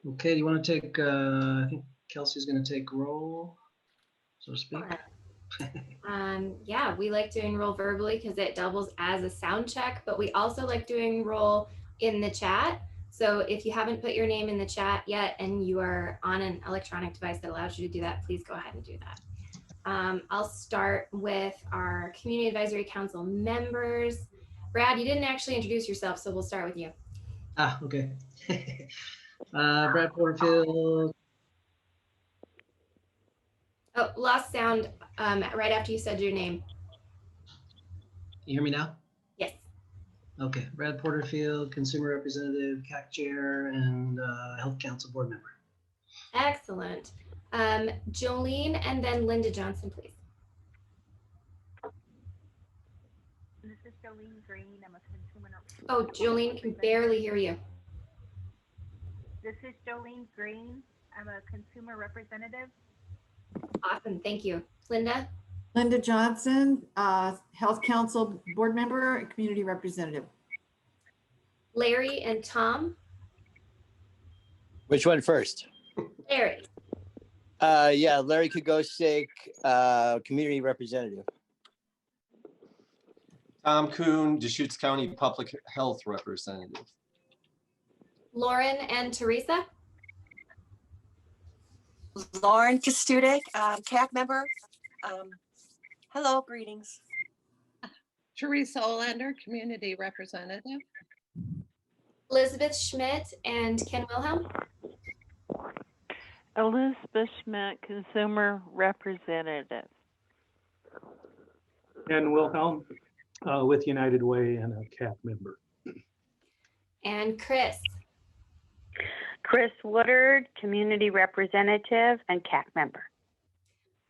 Okay, do you want to take, I think Kelsey's going to take roll, so to speak. Yeah, we like doing roll verbally because it doubles as a sound check, but we also like doing roll in the chat. So if you haven't put your name in the chat yet and you are on an electronic device that allows you to do that, please go ahead and do that. I'll start with our Community Advisory Council members. Brad, you didn't actually introduce yourself, so we'll start with you. Ah, okay. Brad Porterfield. Oh, lost sound right after you said your name. You hear me now? Yes. Okay, Brad Porterfield, Consumer Representative, CAC Chair, and Health Council Board Member. Excellent. Jolene and then Linda Johnson, please. This is Jolene Green. I'm a consumer. Oh, Jolene can barely hear you. This is Jolene Green. I'm a consumer representative. Awesome, thank you. Linda? Linda Johnson, Health Council Board Member and Community Representative. Larry and Tom? Which one first? Larry. Yeah, Larry Kogosik, Community Representative. Tom Kuhn, Deschutes County Public Health Representative. Lauren and Teresa? Lauren Kostudik, CAC member. Hello, greetings. Teresa Olander, Community Representative. Elizabeth Schmidt and Ken Wilhelm? Elizabeth Schmidt, Consumer Representative. Ken Wilhelm with United Way and a CAP member. And Chris? Chris Woodard, Community Representative and CAC member.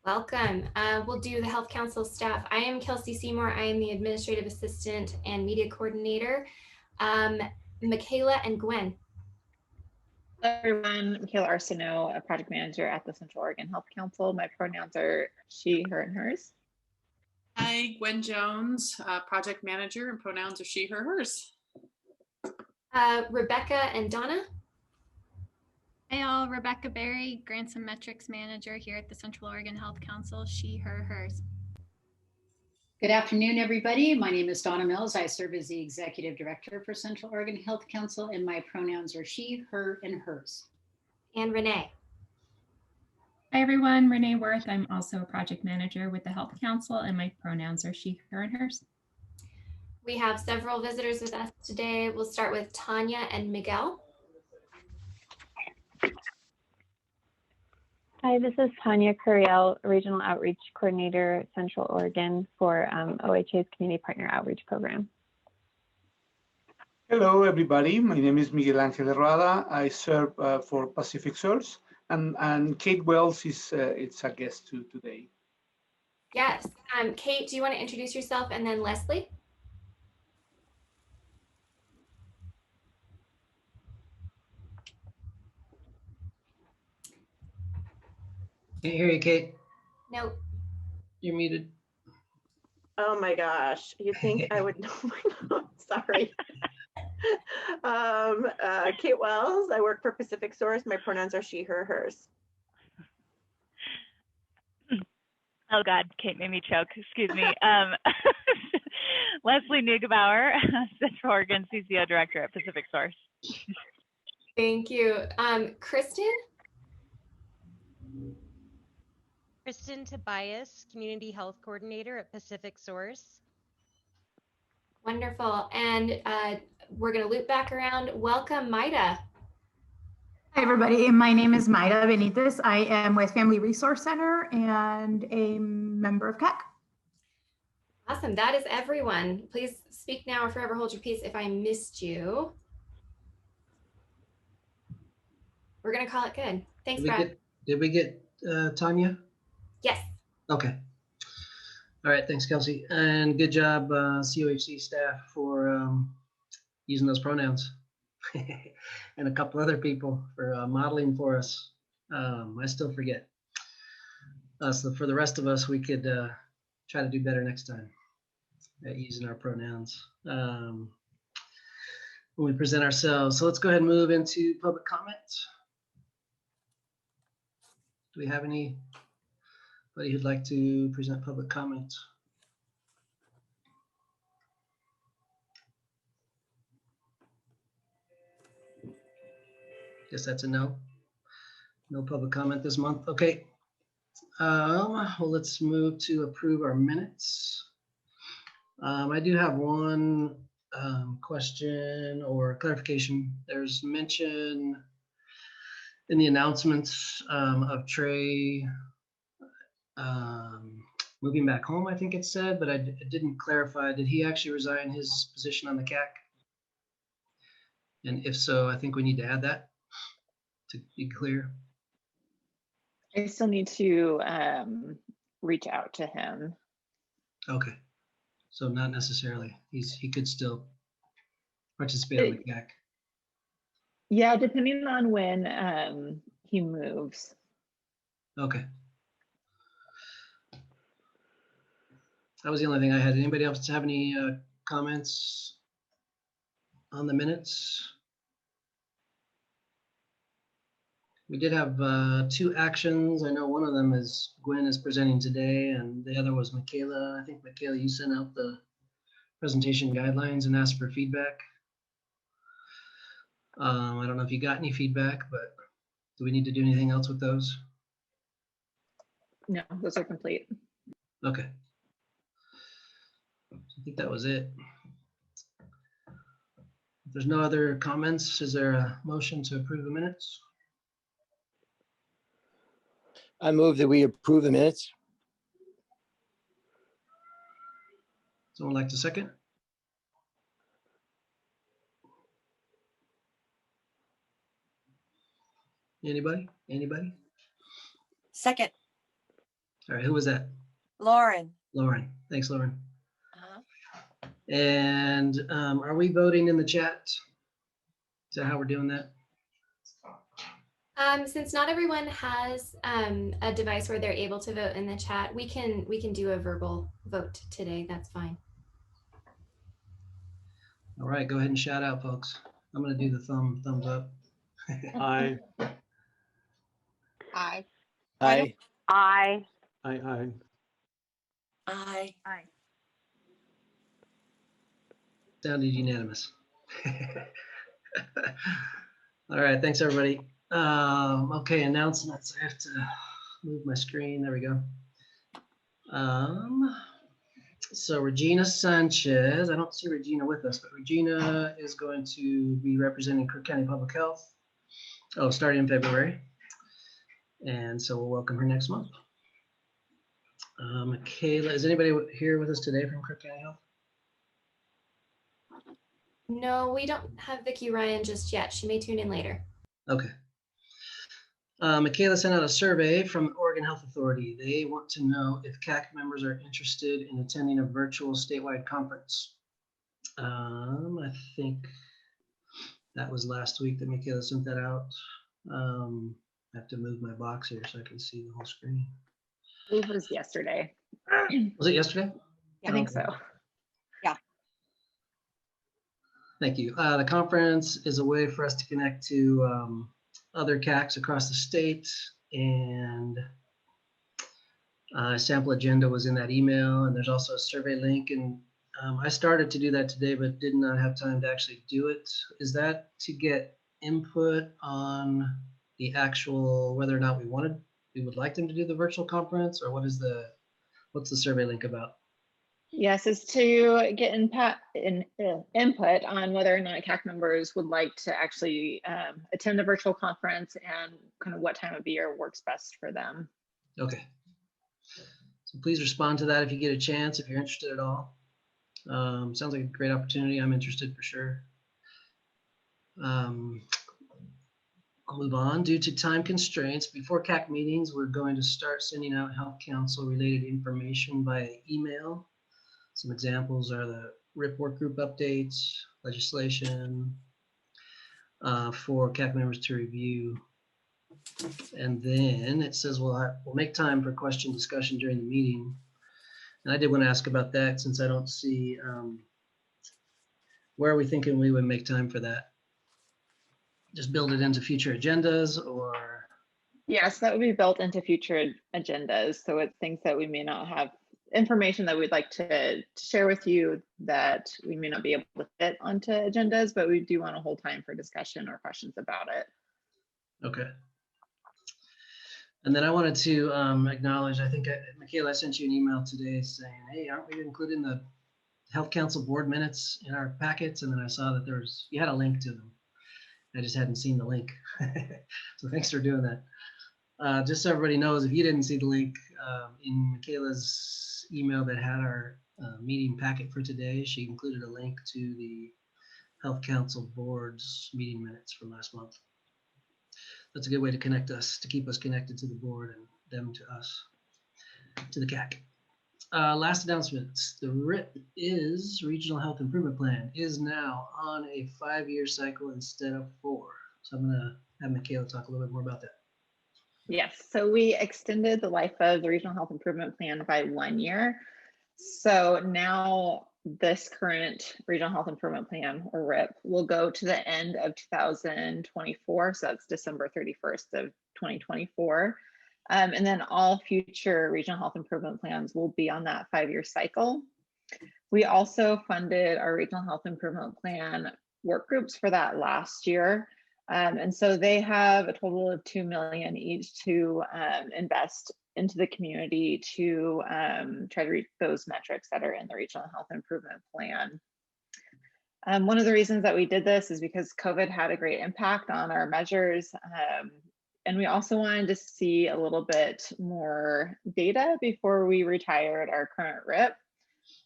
Welcome. We'll do the Health Council staff. I am Kelsey Seymour. I am the Administrative Assistant and Media Coordinator. Michaela and Gwen. Hello everyone, Michaela Arsenault, a project manager at the Central Oregon Health Council. My pronouns are she, her, and hers. Hi, Gwen Jones, project manager, and pronouns are she, her, hers. Rebecca and Donna. Hey all, Rebecca Berry, Grants and Metrics Manager here at the Central Oregon Health Council, she, her, hers. Good afternoon, everybody. My name is Donna Mills. I serve as the Executive Director for Central Oregon Health Council, and my pronouns are she, her, and hers. And Renee. Hi everyone, Renee Worth. I'm also a project manager with the Health Council, and my pronouns are she, her, and hers. We have several visitors with us today. We'll start with Tanya and Miguel. Hi, this is Tanya Curiel, Regional Outreach Coordinator, Central Oregon for OHA's Community Partner Outreach Program. Hello, everybody. My name is Miguel Ángel Herrada. I serve for Pacific Source, and Kate Wells is it's a guest today. Yes. Kate, do you want to introduce yourself, and then Leslie? Can't hear you, Kate. Nope. You're muted. Oh my gosh, you'd think I would know my name. Sorry. Kate Wells, I work for Pacific Source. My pronouns are she, her, hers. Oh God, Kate made me choke, excuse me. Leslie Neugebauer, Central Oregon CCO Director at Pacific Source. Thank you. Kristen? Kristen Tobias, Community Health Coordinator at Pacific Source. Wonderful. And we're going to loop back around. Welcome, Maida. Hi, everybody. My name is Maida Benitez. I am with Family Resource Center and a member of CAC. Awesome. That is everyone. Please speak now or forever hold your peace if I missed you. We're going to call it good. Thanks, Brad. Did we get Tanya? Yes. Okay. All right. Thanks, Kelsey. And good job, COHC staff, for using those pronouns. And a couple other people for modeling for us. I still forget. So for the rest of us, we could try to do better next time at using our pronouns when we present ourselves. So let's go ahead and move into public comments. Do we have anybody who'd like to present public comments? Guess that's a no. No public comment this month. Okay. Well, let's move to approve our minutes. I do have one question or clarification. There's mention in the announcements of Trey moving back home, I think it said, but it didn't clarify. Did he actually resign his position on the CAC? And if so, I think we need to add that to be clear. I still need to reach out to him. Okay. So not necessarily. He could still participate on the CAC. Yeah, depending on when he moves. Okay. That was the only thing I had. Anybody else have any comments on the minutes? We did have 2 actions. I know one of them is Gwen is presenting today, and the other was Michaela. I think, Michaela, you sent out the presentation guidelines and asked for feedback. I don't know if you got any feedback, but do we need to do anything else with those? No, those are complete. Okay. I think that was it. If there's no other comments, is there a motion to approve the minutes? I move that we approve the minutes. Someone like to second? Anybody? Anybody? Second, All right, who was that? Lauren. Lauren. Thanks, Lauren. Uh-huh. And are we voting in the chat? Is that how we're doing that? Since not everyone has a device where they're able to vote in the chat, we can do a verbal vote today. That's fine. All right, go ahead and shout out, folks. I'm going to do the thumbs up. Aye. Aye. Aye. Aye. Aye, aye. Aye. Aye. Sounded unanimous. All right, thanks everybody. Okay, announcements. I have to move my screen. There we go. So Regina Sanchez, I don't see Regina with us, but Regina is going to be representing Cook County Public Health. Oh, starting in February. And so we'll welcome her next month. Michaela, is anybody here with us today from Cook County Health? No, we don't have Vicki Ryan just yet. She may tune in later. Okay. Michaela sent out a survey from Oregon Health Authority. They want to know if CAC members are interested in attending a virtual statewide conference. I think that was last week that Michaela sent that out. I have to move my box here so I can see the whole screen. It was yesterday. Was it yesterday? I think so. Yeah. Thank you. The conference is a way for us to connect to other CACs across the state, and a sample agenda was in that email, and there's also a survey link, and I started to do that today but did not have time to actually do it. Is that to get input on the actual whether or not we would like them to do the virtual conference, or what's the survey link about? Yes, it's to get input on whether or not CAC members would like to actually attend the virtual conference and kind of what time of year works best for them. Okay. So please respond to that if you get a chance, if you're interested at all. Sounds like a great opportunity. I'm interested for sure. I'll move on. Due to time constraints, before CAC meetings, we're going to start sending out Health Council related information by email. Some examples are the RIP work group updates, legislation for CAC members to review. And then it says we'll make time for question discussion during the meeting. And I did want to ask about that since I don't see, where are we thinking we would make time for that? Just build it into future agendas, or Yes, that would be built into future agendas. So it's things that we may not have information that we'd like to share with you that we may not be able to fit onto agendas, but we do want to hold time for discussion or questions about it. Okay. And then I wanted to acknowledge, I think, Michaela, I sent you an email today saying, hey, aren't we including the Health Council board minutes in our packets? And then I saw that you had a link to them. I just hadn't seen the link. So thanks for doing that. Just so everybody knows, if you didn't see the link in Michaela's email that had our meeting packet for today, she included a link to the Health Council board's meeting minutes from last month. That's a good way to connect us, to keep us connected to the board and them to us, to the CAC. Last announcements, the RIP is Regional Health Improvement Plan is now on a 5-year cycle instead of 4. So I'm gonna have Michaela talk a little bit more about that. Yes, so we extended the life of the Regional Health Improvement Plan by 1 year. So now this current Regional Health Improvement Plan, or RIP, will go to the end of 2024. So that's December 31st of 2024. And then all future Regional Health Improvement Plans will be on that 5-year cycle. We also funded our Regional Health Improvement Plan work groups for that last year. And so they have a total of $2 million each to invest into the community to try to reach those metrics that are in the Regional Health Improvement Plan. One of the reasons that we did this is because COVID had a great impact on our measures. And we also wanted to see a little bit more data before we retired our current RIP.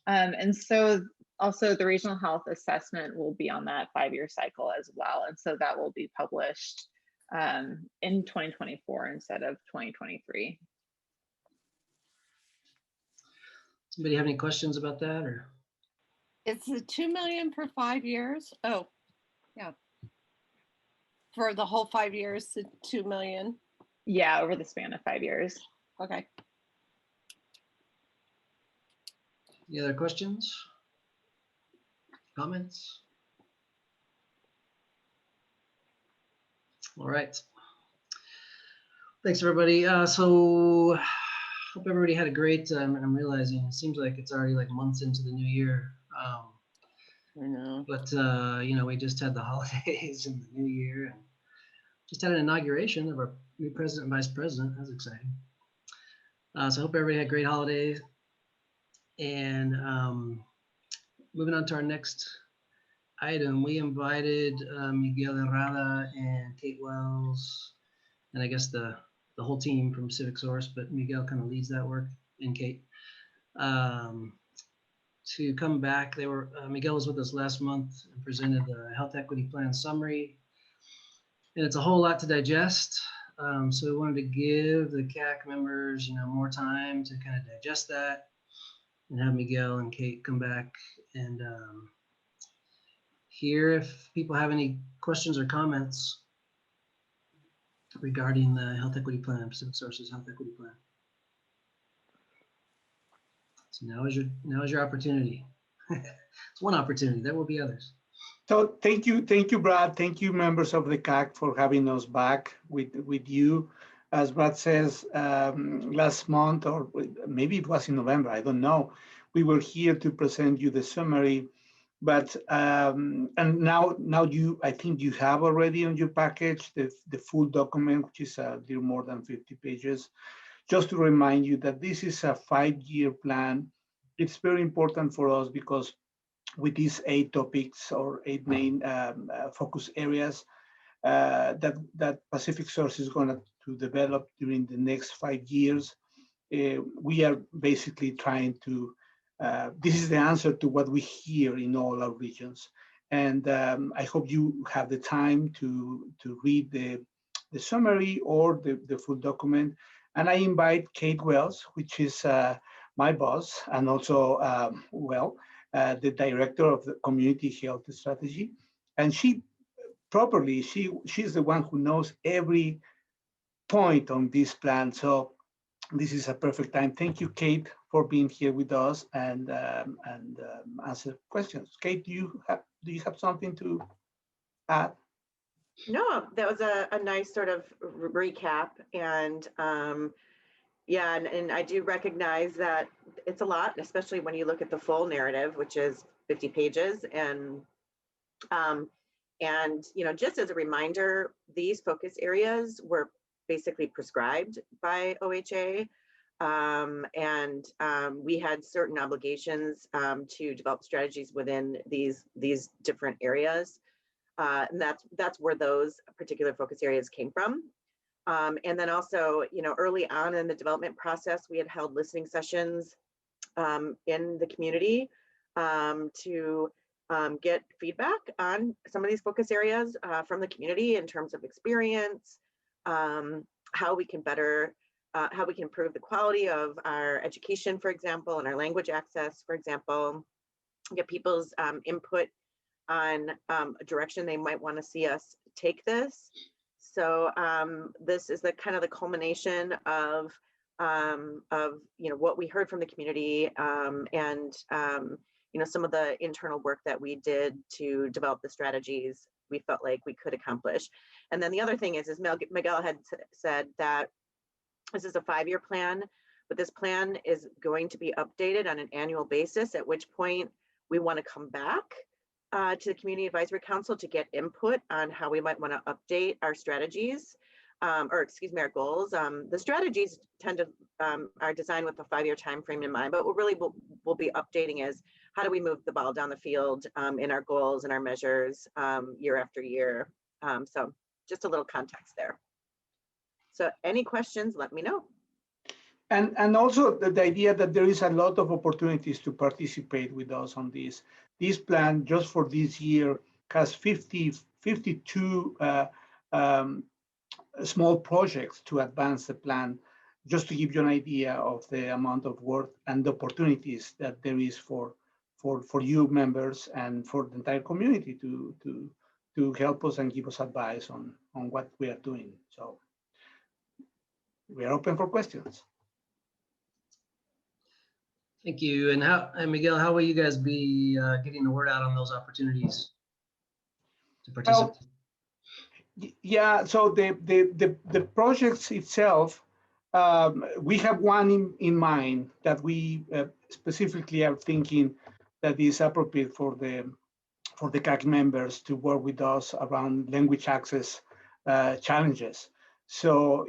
And so also the regional health assessment will be on that 5-year cycle as well. And so that will be published in 2024 instead of 2023. Somebody have any questions about that, or? It's the 2 million for 5 years. Oh, yeah. For the whole 5 years, the 2 million. Yeah, over the span of 5 years. Okay. Any other questions? Comments? All right. Thanks, everybody. So hope everybody had a great, I'm realizing it seems like it's already like months into the new year. I know. But, you know, we just had the holidays and the new year and just had an inauguration of our new president and vice president. That's exciting. So I hope everybody had great holidays. And moving on to our next item, we invited Miguel Herrada and Kate Wells, and I guess the whole team from Civic Source, but Miguel kind of leads that work, and Kate, to come back. They were Miguel was with us last month and presented the health equity plan summary, and it's a whole lot to digest. So we wanted to give the CAC members, you know, more time to kind of digest that, and have Miguel and Kate come back and hear if people have any questions or comments regarding the health equity plan, Pacific Sources health equity plan. So now is your opportunity. It's one opportunity. There will be others. So thank you, Brad. Thank you, members of the CAC, for having us back with you. As Brad says, last month, or maybe it was in November, I don't know, we were here to present you the summary. But and now I think you have already on your package the full document, which is a little more than 50 pages. Just to remind you that this is a 5-year plan. It's very important for us because with these 8 topics or 8 main focus areas that Pacific Source is going to develop during the next 5 years, we are basically trying to, this is the answer to what we hear in all our regions. And I hope you have the time to read the summary or the full document. And I invite Kate Wells, which is my boss, and also, the director of the Community Health Strategy. And she's the one who knows every point on this plan. So this is a perfect time. Thank you, Kate, for being here with us and answer questions. Kate, do you have something to add? No, that was a nice sort of recap. And yeah, and I do recognize that it's a lot, especially when you look at the full narrative, which is 50 pages. And just as a reminder, these focus areas were basically prescribed by OHA. We had certain obligations to develop strategies within these different areas. And that's where those particular focus areas came from. And then also, early on in the development process, we had held listening sessions in the community to get feedback on some of these focus areas from the community in terms of experience, how we can better, how we can improve the quality of our education, for example, and our language access, for example, get people's input on a direction they might want to see us take this. So this is the kind of the culmination of what we heard from the community and some of the internal work that we did to develop the strategies we felt like we could accomplish. And then the other thing is Miguel had said that this is a 5-year plan, but this plan is going to be updated on an annual basis, at which point we want to come back to the Community Advisory Council to get input on how we might want to update our strategies, our goals. The strategies tend to are designed with a 5-year time frame in mind, but what really we'll be updating is how do we move the ball down the field in our goals and our measures year after year. So just a little context there. So any questions, let me know. And also the idea that there is a lot of opportunities to participate with us on this. This plan just for this year has 52 small projects to advance the plan, just to give you an idea of the amount of work and the opportunities that there is for you members and for the entire community to help us and give us advice on what we are doing. So we are open for questions. Thank you. And Miguel, how will you guys be getting the word out on those opportunities to participate? Well, yeah, so the projects itself, we have one in mind that we specifically are thinking that is appropriate for the CAC members to work with us around language access challenges. So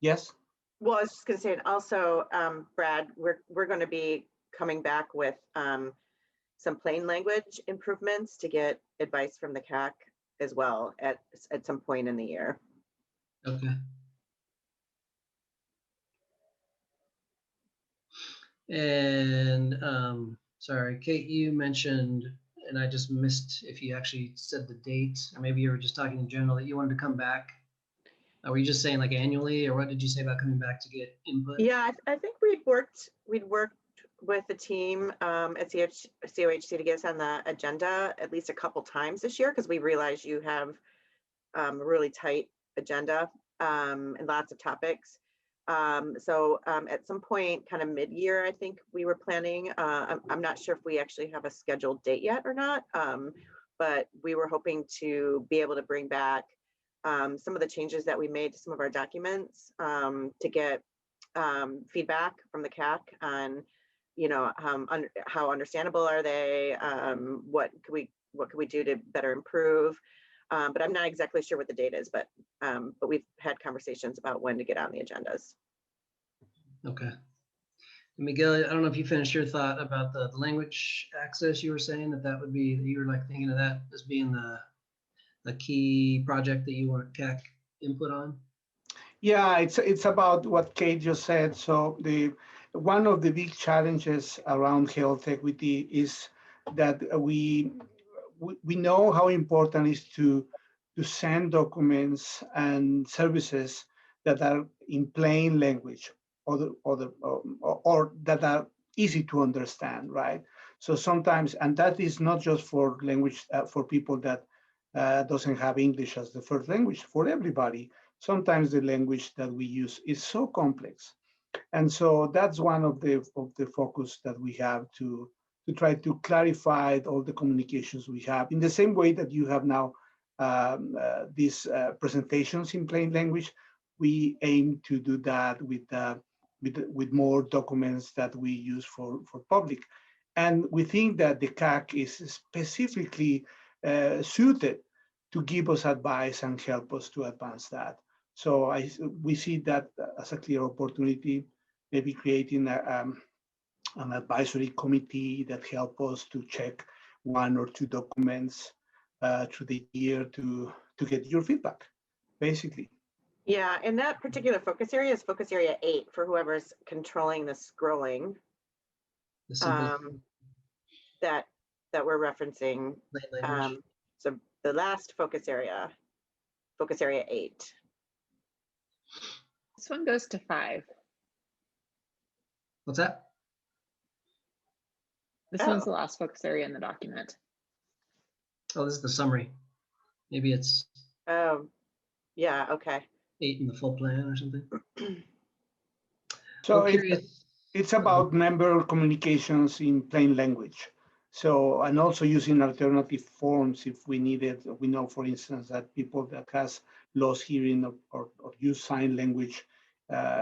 yes. Well, I was just going to say, and also, Brad, we're going to be coming back with some plain language improvements to get advice from the CAC as well at some point in the year. Okay. And sorry, Kate, you mentioned, and I just missed if you actually said the date, or maybe you were just talking in general that you wanted to come back. Were you just saying like annually, or what did you say about coming back to get input? Yeah, I think we'd worked with the team at COHC to get us on the agenda at least a couple times this year, because we realize you have a really tight agenda and lots of topics. So at some point, kind of mid-year, I think we were planning. I'm not sure if we actually have a scheduled date yet or not, but we were hoping to be able to bring back some of the changes that we made to some of our documents to get feedback from the CAC on, how understandable are they? What could we do to better improve? But I'm not exactly sure what the date is, but we've had conversations about when to get on the agendas. Okay. Miguel, I don't know if you finished your thought about the language access. You were saying that would be, you were like thinking of that as being the key project that you want CAC input on? Yeah, it's about what Kate just said. So one of the big challenges around health equity is that we know how important it is to send documents and services that are in plain language or that are easy to understand, right? So sometimes, and that is not just for language for people that doesn't have English as the first language, for everybody. Sometimes the language that we use is so complex. And so that's one of the focus that we have to try to clarify all the communications we have in the same way that you have now these presentations in plain language. We aim to do that with more documents that we use for public. And we think that the CAC is specifically suited to give us advice and help us to advance that. So we see that as a clear opportunity, maybe creating an advisory committee that help us to check 1 or 2 documents through the year to get your feedback, basically. Yeah, and that particular focus area is focus area 8 for whoever's controlling the scrolling. That we're referencing. So the last focus area 8. This one goes to 5. What's that? This one's the last focus area in the document. Oh, this is the summary. Maybe it's. Oh, yeah. Okay. 8 in the full plan or something. So it's about member communications in plain language. So, and also using alternative forms if we need it. We know, for instance, that people that has lost hearing or use sign language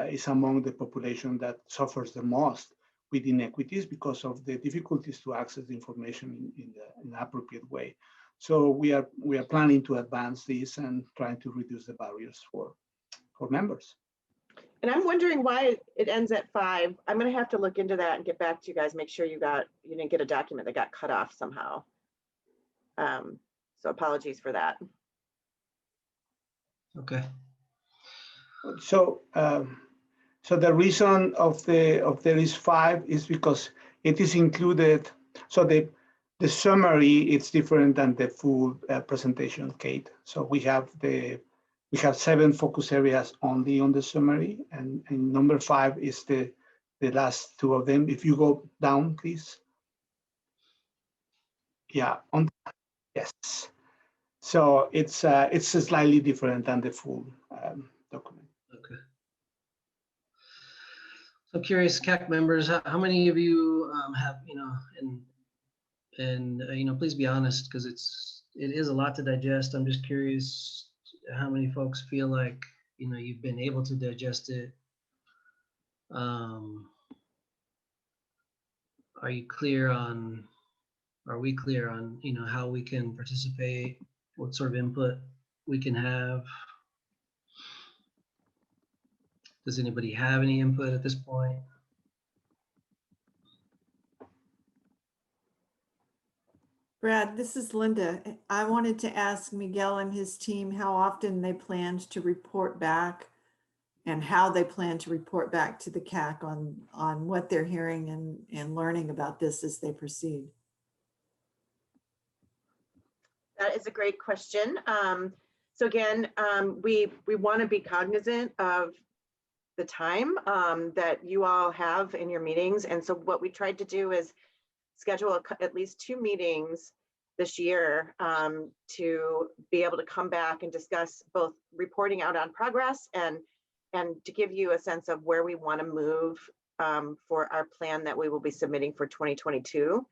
is among the population that suffers the most with inequities because of the difficulties to access the information in an appropriate way. So we are planning to advance this and trying to reduce the barriers for members. And I'm wondering why it ends at 5. I'm going to have to look into that and get back to you guys. Make sure you didn't get a document that got cut off somehow. So apologies for that. Okay. So so the reason of there is 5 is because it is included. So the summary, it's different than the full presentation, Kate. So we have 7 focus areas only on the summary, and number 5 is the last 2 of them. If you go down, please. Yeah, yes. So it's slightly different than the full document. Okay. So curious, CAC members, how many of you have, and please be honest, because it is a lot to digest. I'm just curious how many folks feel like you've been able to digest it. Are we clear on how we can participate, what sort of input we can have? Does anybody have any input at this point? Brad, this is Linda. I wanted to ask Miguel and his team how often they planned to report back and how they plan to report back to the CAC on what they're hearing and learning about this as they proceed. That is a great question. So again, we want to be cognizant of the time that you all have in your meetings. And so what we tried to do is schedule at least 2 meetings this year to be able to come back and discuss both reporting out on progress and to give you a sense of where we want to move for our plan that we will be submitting for 2022.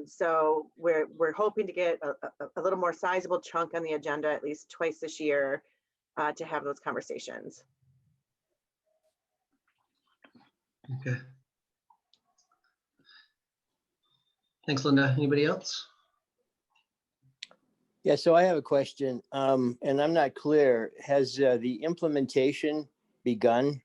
So we're hoping to get a little more sizable chunk on the agenda at least twice this year to have those conversations. Okay. Thanks, Linda. Anybody else? Yeah, so I have a question, and I'm not clear. Has the implementation begun?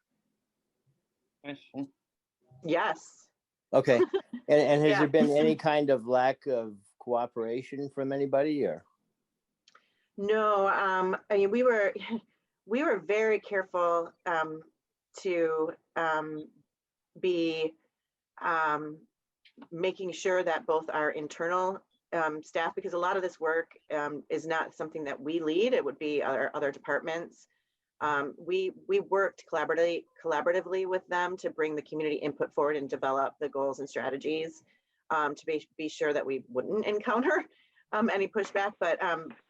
Yes. Okay. And has Yeah. there been any kind of lack of cooperation from anybody, or? No, I mean, we were very careful to be making sure that both our internal staff, because a lot of this work is not something that we lead, it would be other departments. We worked collaboratively with them to bring the community input forward and develop the goals and strategies to be sure that we wouldn't encounter any pushback. But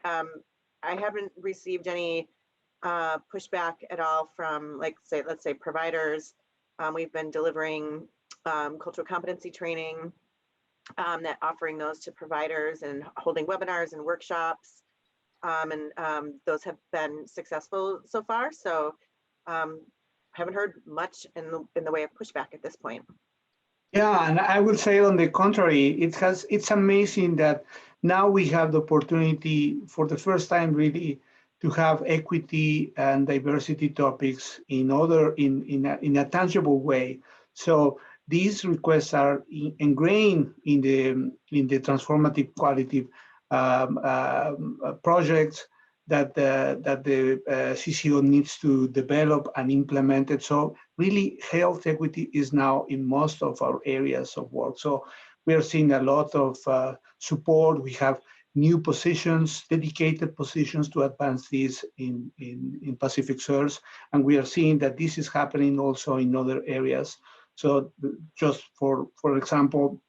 I haven't received any pushback at all from, let's say providers. We've been delivering cultural competency training, that offering those to providers and holding webinars and workshops. and those have been successful so far. So haven't heard much in the way of pushback at this point. Yeah, and I would say on the contrary, it's amazing that now we have the opportunity for the first time really to have equity and diversity topics in a tangible way. So these requests are ingrained in the transformative quality projects that the CCO needs to develop and implement it. So really, health equity is now in most of our areas of work. So we are seeing a lot of support. We have new positions, dedicated positions to advance this in Pacific Source. And we are seeing that this is happening also in other areas. So just for example,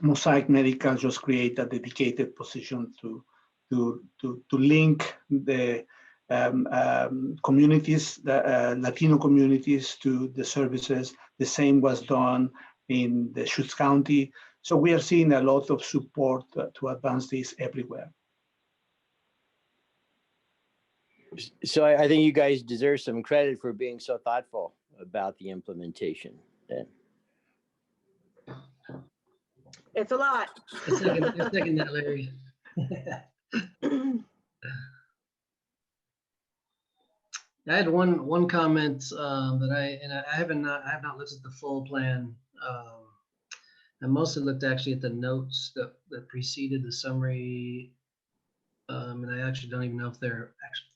Mosaic Medical just create a dedicated position to link the communities, the Latino communities to the services. The same was done in the Schutz County. So we are seeing a lot of support to advance this everywhere. So I think you guys deserve some credit for being so thoughtful about the implementation. Then. It's a lot. You're second that, Larry. I had one comment that I have not looked at the full plan. I mostly looked actually at the notes that preceded the summary, and I actually don't even know if they're actually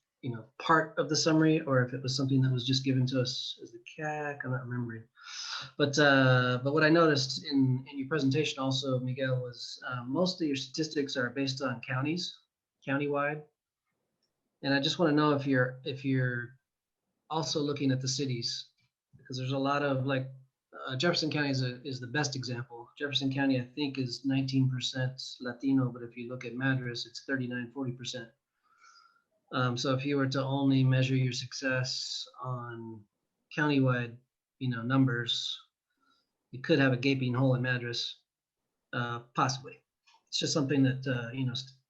part of the summary or if it was something that was just given to us as the CAC. I'm not remembering. But what I noticed in your presentation also, Miguel, was most of your statistics are based on counties, countywide, and I just want to know if you're also looking at the cities, because there's a lot of Jefferson County is the best example. Jefferson County, I think, is 19% Latino, but if you look at Madras, it's 39-40%. So if you were to only measure your success on countywide, numbers, you could have a gaping hole in Madras, possibly. It's just something that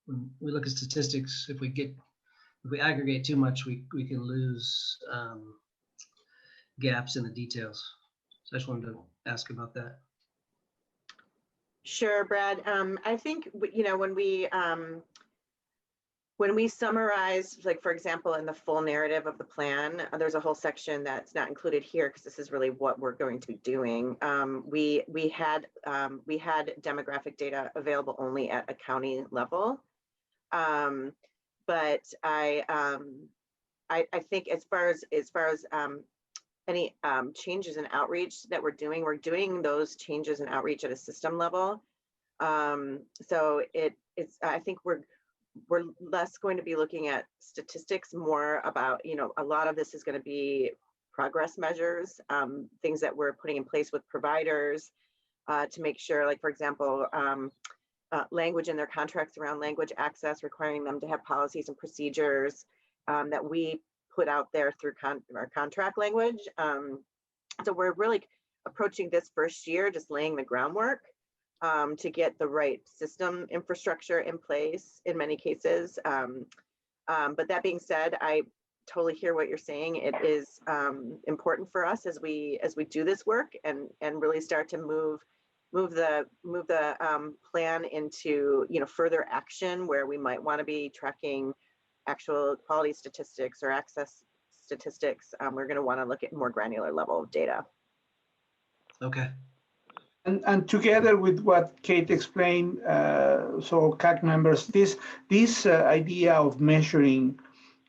when we look at statistics, if we aggregate too much, we can lose gaps in the details. So I just wanted to ask about that. Sure, Brad. I think when we summarize, like for example, in the full narrative of the plan, there's a whole section that's not included here because this is really what we're going to be doing. We had demographic data available only at a county level, but I think as far as any changes in outreach that we're doing those changes in outreach at a system level. So I think we're less going to be looking at statistics, more about, a lot of this is going to be progress measures, things that we're putting in place with providers to make sure, like, for example, language in their contracts around language access, requiring them to have policies and procedures that we put out there through our contract language. So we're really approaching this first year, just laying the groundwork to get the right system infrastructure in place in many cases. But that being said, I totally hear what you're saying. It is important for us as we do this work and really start to move the plan into further action where we might want to be tracking actual quality statistics or access statistics. We're going to want to look at more granular level of data. Okay. And together with what Kate explained, so CAC members, this idea of measuring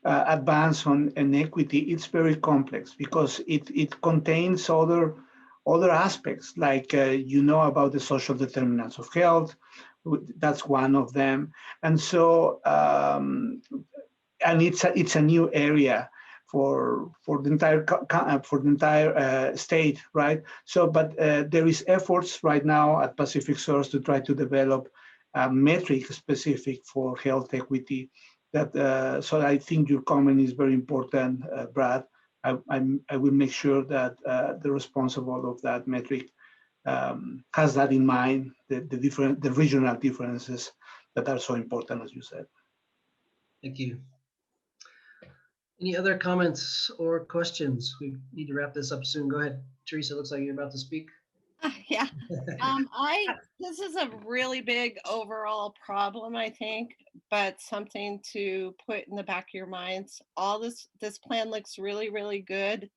advance on inequity, it's very complex because it contains other aspects, like about the social determinants of health. That's one of them, and so and it's a new area for the entire state, right? So, but there is efforts right now at Pacific Source to try to develop a metric specific for health equity. That so I think your comment is very important, Brad. I will make sure that the responsible of that metric has that in mind, the regional differences that are so important, as you said. Thank you. Any other comments or questions? We need to wrap this up soon. Go ahead, Teresa. Looks like you're about to speak. Yeah. This is a really big overall problem, I think, but something to put in the back of your minds. This plan looks really, really good,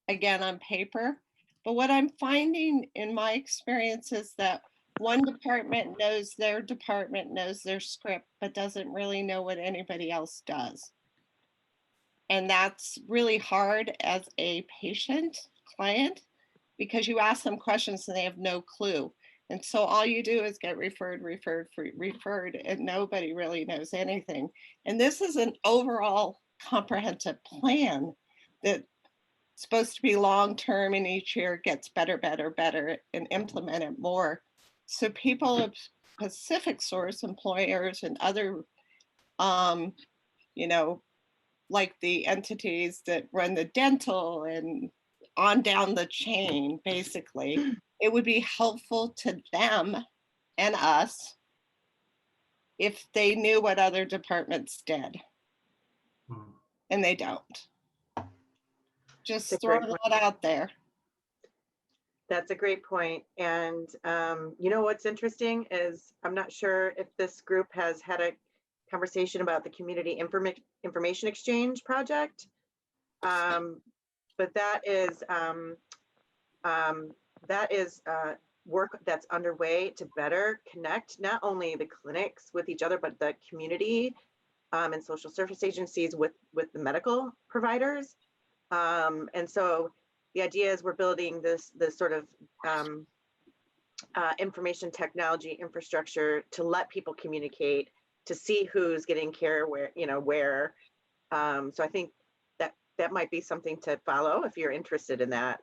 again, on paper. But what I'm finding in my experience is that one department knows their script, but doesn't really know what anybody else does. And that's really hard as a patient client, because you ask them questions and they have no clue. And so all you do is get referred, and nobody really knows anything. And this is an overall comprehensive plan that's supposed to be long-term, and each year gets better, and implemented more. So people of Pacific Source employers and other, like the entities that run the dental and on down the chain, basically, it would be helpful to them and us if they knew what other departments did. And they don't. Just throw that out there. That's a great point. And you know what's interesting is I'm not sure if this group has had a conversation about the community information exchange project, but that is work that's underway to better connect not only the clinics with each other, but the community and social service agencies with the medical providers. And so the idea is we're building this sort of information technology infrastructure to let people communicate, to see who's getting care where. So I think that might be something to follow if you're interested in that,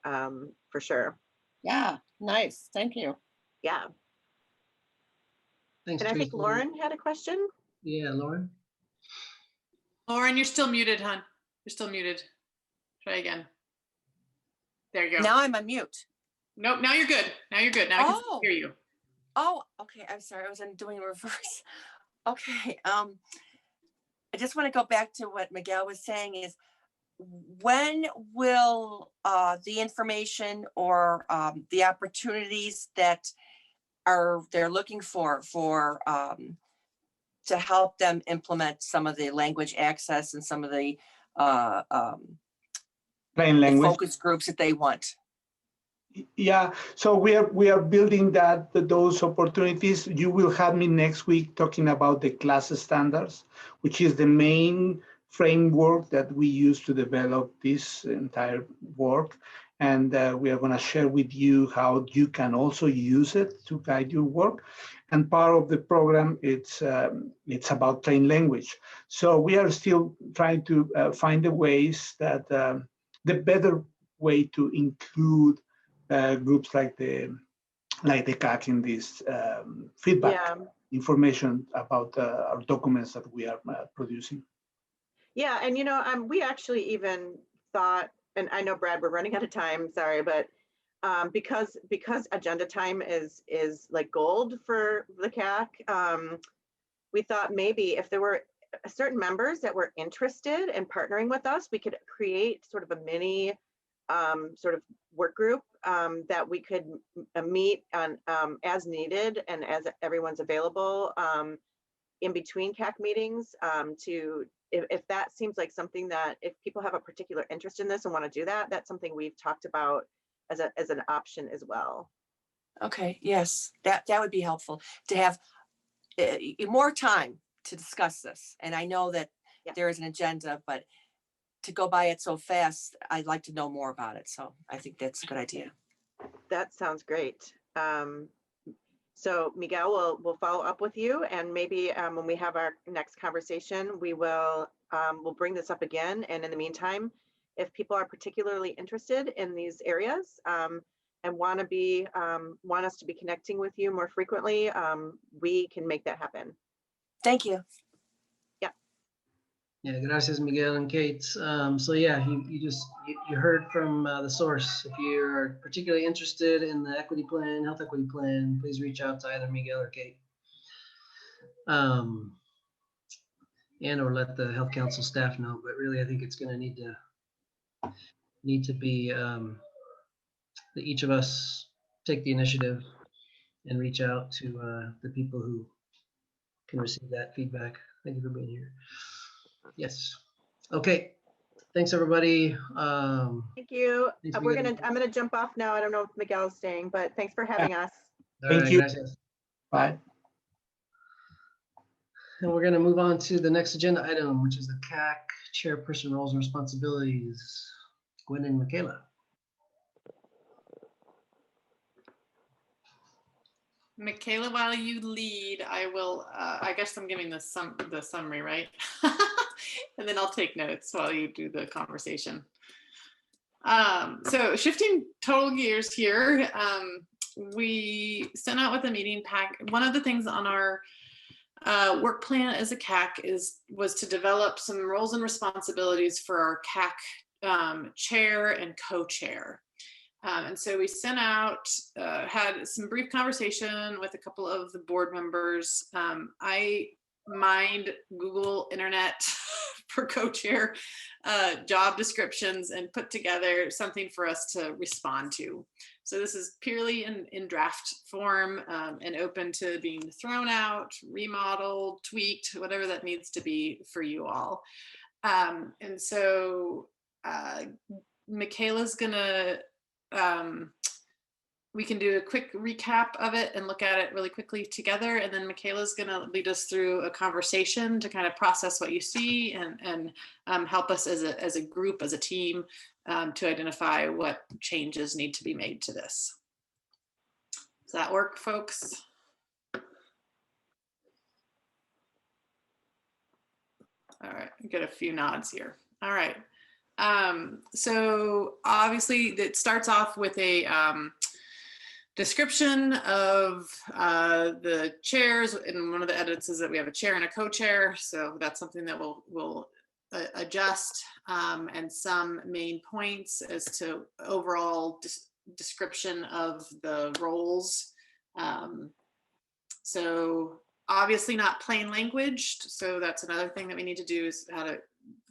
for sure. Yeah, nice. Thank you. Yeah. Thanks, and I think Teresa. Lauren had a question. Yeah, Lauren. Lauren, you're still muted, hon. You're still muted. Try again. There you go. Now I'm on mute. Nope, now you're good. Now you're good. Now I can hear you. Oh, okay. I'm sorry. I was doing reverse. Okay. I just want to go back to what Miguel was saying is, when will the information or the opportunities that they're looking for to help them implement some of the language access and some of the plain language focus groups that they want? Yeah, so we are building those opportunities. You will have me next week talking about the class standards, which is the main framework that we use to develop this entire work. And we are going to share with you how you can also use it to guide your work. And part of the program, it's about plain language. So we are still trying to find the ways that the better way to include groups like the CAC in this feedback information about our documents that we are producing. Yeah, and we actually even thought, and I know Brad, we're running out of time, sorry, but because agenda time is like gold for the CAC, we thought maybe if there were certain members that were interested in partnering with us, we could create sort of a mini sort of work group that we could meet on as needed and as everyone's available in between CAC meetings to, if that seems like something that if people have a particular interest in this and want to do that, that's something we've talked about as an option as well. Okay, yes, that would be helpful to have more time to discuss this. And I know that there is an agenda, but to go by it so fast, I'd like to know more about it. So I think that's a good idea. That sounds great. So Miguel, we'll follow up with you, and maybe when we have our next conversation, we will we'll bring this up again. And in the meantime, if people are particularly interested in these areas and want us to be connecting with you more frequently, we can make that happen. Thank you. Yeah, gracias, Miguel and Kate. So yeah, you heard from the source. If you're particularly interested in the equity plan, health equity plan, please reach out to either Miguel or Kate. and or let the health council staff know. But really, I think it's going to need to be that each of us take the initiative and reach out to the people who can receive that feedback. Thank you for being here. Yes. Okay. Thanks, everybody. Thank you. Thanks, I'm Miguel. gonna jump off now. I don't know if Miguel's staying, but thanks for having us. Thank you. Gracias. Bye. And we're going to move on to the next agenda item, which is the CAC chairperson roles and responsibilities. Gwen and Michaela. Michaela, while you lead, I will, I guess I'm giving the summary, right? And then I'll take notes while you do the conversation. So shifting total gears here, we sent out with a meeting pack. One of the things on our work plan as a CAC was to develop some roles and responsibilities for our CAC chair and co-chair. And so we sent out, had some brief conversation with a couple of the board members. I mined Google Internet for co-chair job descriptions and put together something for us to respond to. So this is purely in draft form and open to being thrown out, remodeled, tweaked, whatever that needs to be for you all. And so Michaela's gonna, we can do a quick recap of it and look at it really quickly together. And then Michaela's gonna lead us through a conversation to kind of process what you see and help us as a group, as a team, to identify what changes need to be made to this. Does that work, folks? All right, get a few nods here. All right. So obviously it starts off with a description of the chairs, and one of the edits is that we have a chair and a co-chair. So that's something that we'll adjust, and some main points as to overall description of the roles. So obviously not plain language. So that's another thing that we need to do, is how to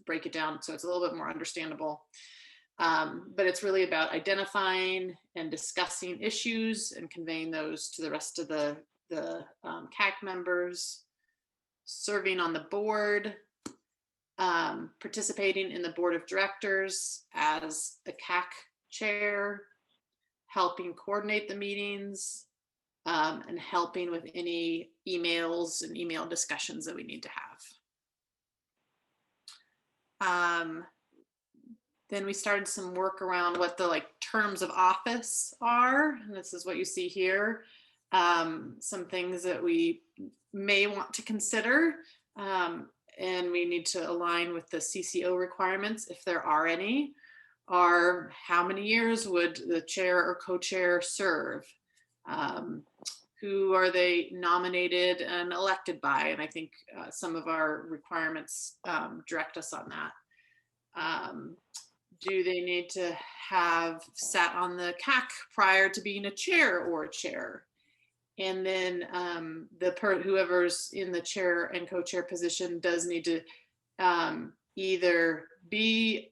break it down so it's a little bit more understandable. But it's really about identifying and discussing issues and conveying those to the rest of the CAC members, serving on the board, participating in the board of directors as a CAC chair, helping coordinate the meetings, and helping with any emails and email discussions that we need to have. Then we started some work around what the terms of office are, and this is what you see here. Some things that we may want to consider, and we need to align with the CCO requirements if there are any, are how many years would the chair or co-chair serve? Who are they nominated and elected by? And I think some of our requirements direct us on that. Do they need to have sat on the CAC prior to being a chair or a chair? And then whoever's in the chair and co-chair position does need to either be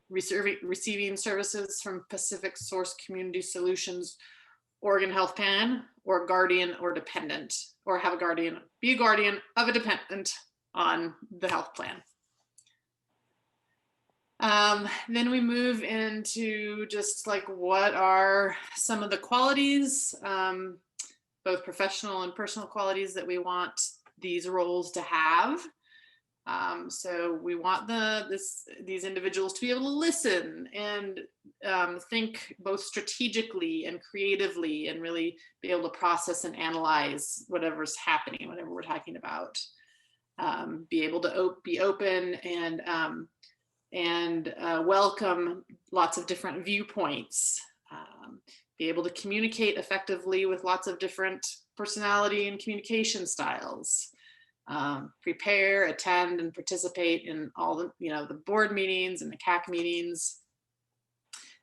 receiving services from Pacific Source Community Solutions, Oregon Health Plan, or guardian or dependent, or have a guardian, be a guardian of a dependent on the health plan. Then we move into just what are some of the qualities, both professional and personal qualities that we want these roles to have. So we want these individuals to be able to listen and think both strategically and creatively, and really be able to process and analyze whatever's happening, whatever we're talking about. Be able to be open and welcome lots of different viewpoints. Be able to communicate effectively with lots of different personality and communication styles. Prepare, attend, and participate in all the board meetings and the CAC meetings.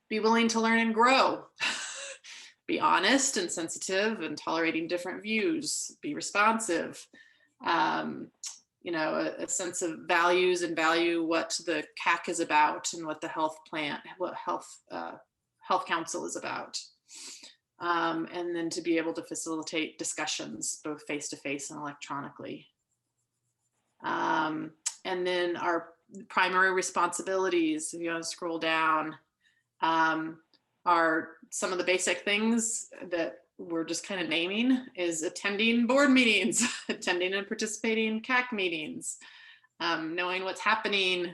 Be willing to learn and grow. Be honest and sensitive and tolerating different views. Be responsive. you know, a sense of values and value what the CAC is about and what the health council is about. And then to be able to facilitate discussions both face-to-face and electronically. And then our primary responsibilities, if you want to scroll down, are some of the basic things that we're just kind of naming is attending board meetings, attending and participating in CAC meetings, knowing what's happening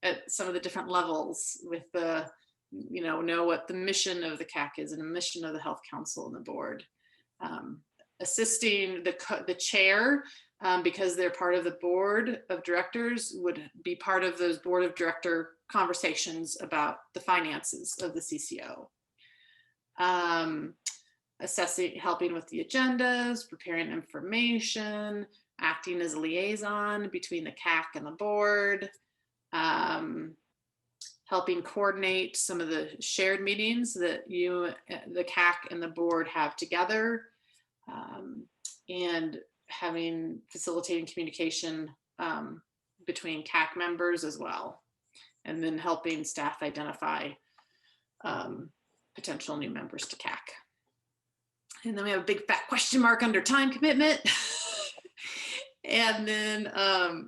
at some of the different levels with the, you know what the mission of the CAC is and the mission of the Health Council and the board. Assisting the chair, because they're part of the board of directors, would be part of those board of director conversations about the finances of the CCO. Assessing, helping with the agendas, preparing information, acting as a liaison between the CAC and the board, helping coordinate some of the shared meetings that the CAC and the board have together, and facilitating communication between CAC members as well, and then helping staff identify potential new members to CAC. And then we have a big fat question mark under time commitment. And then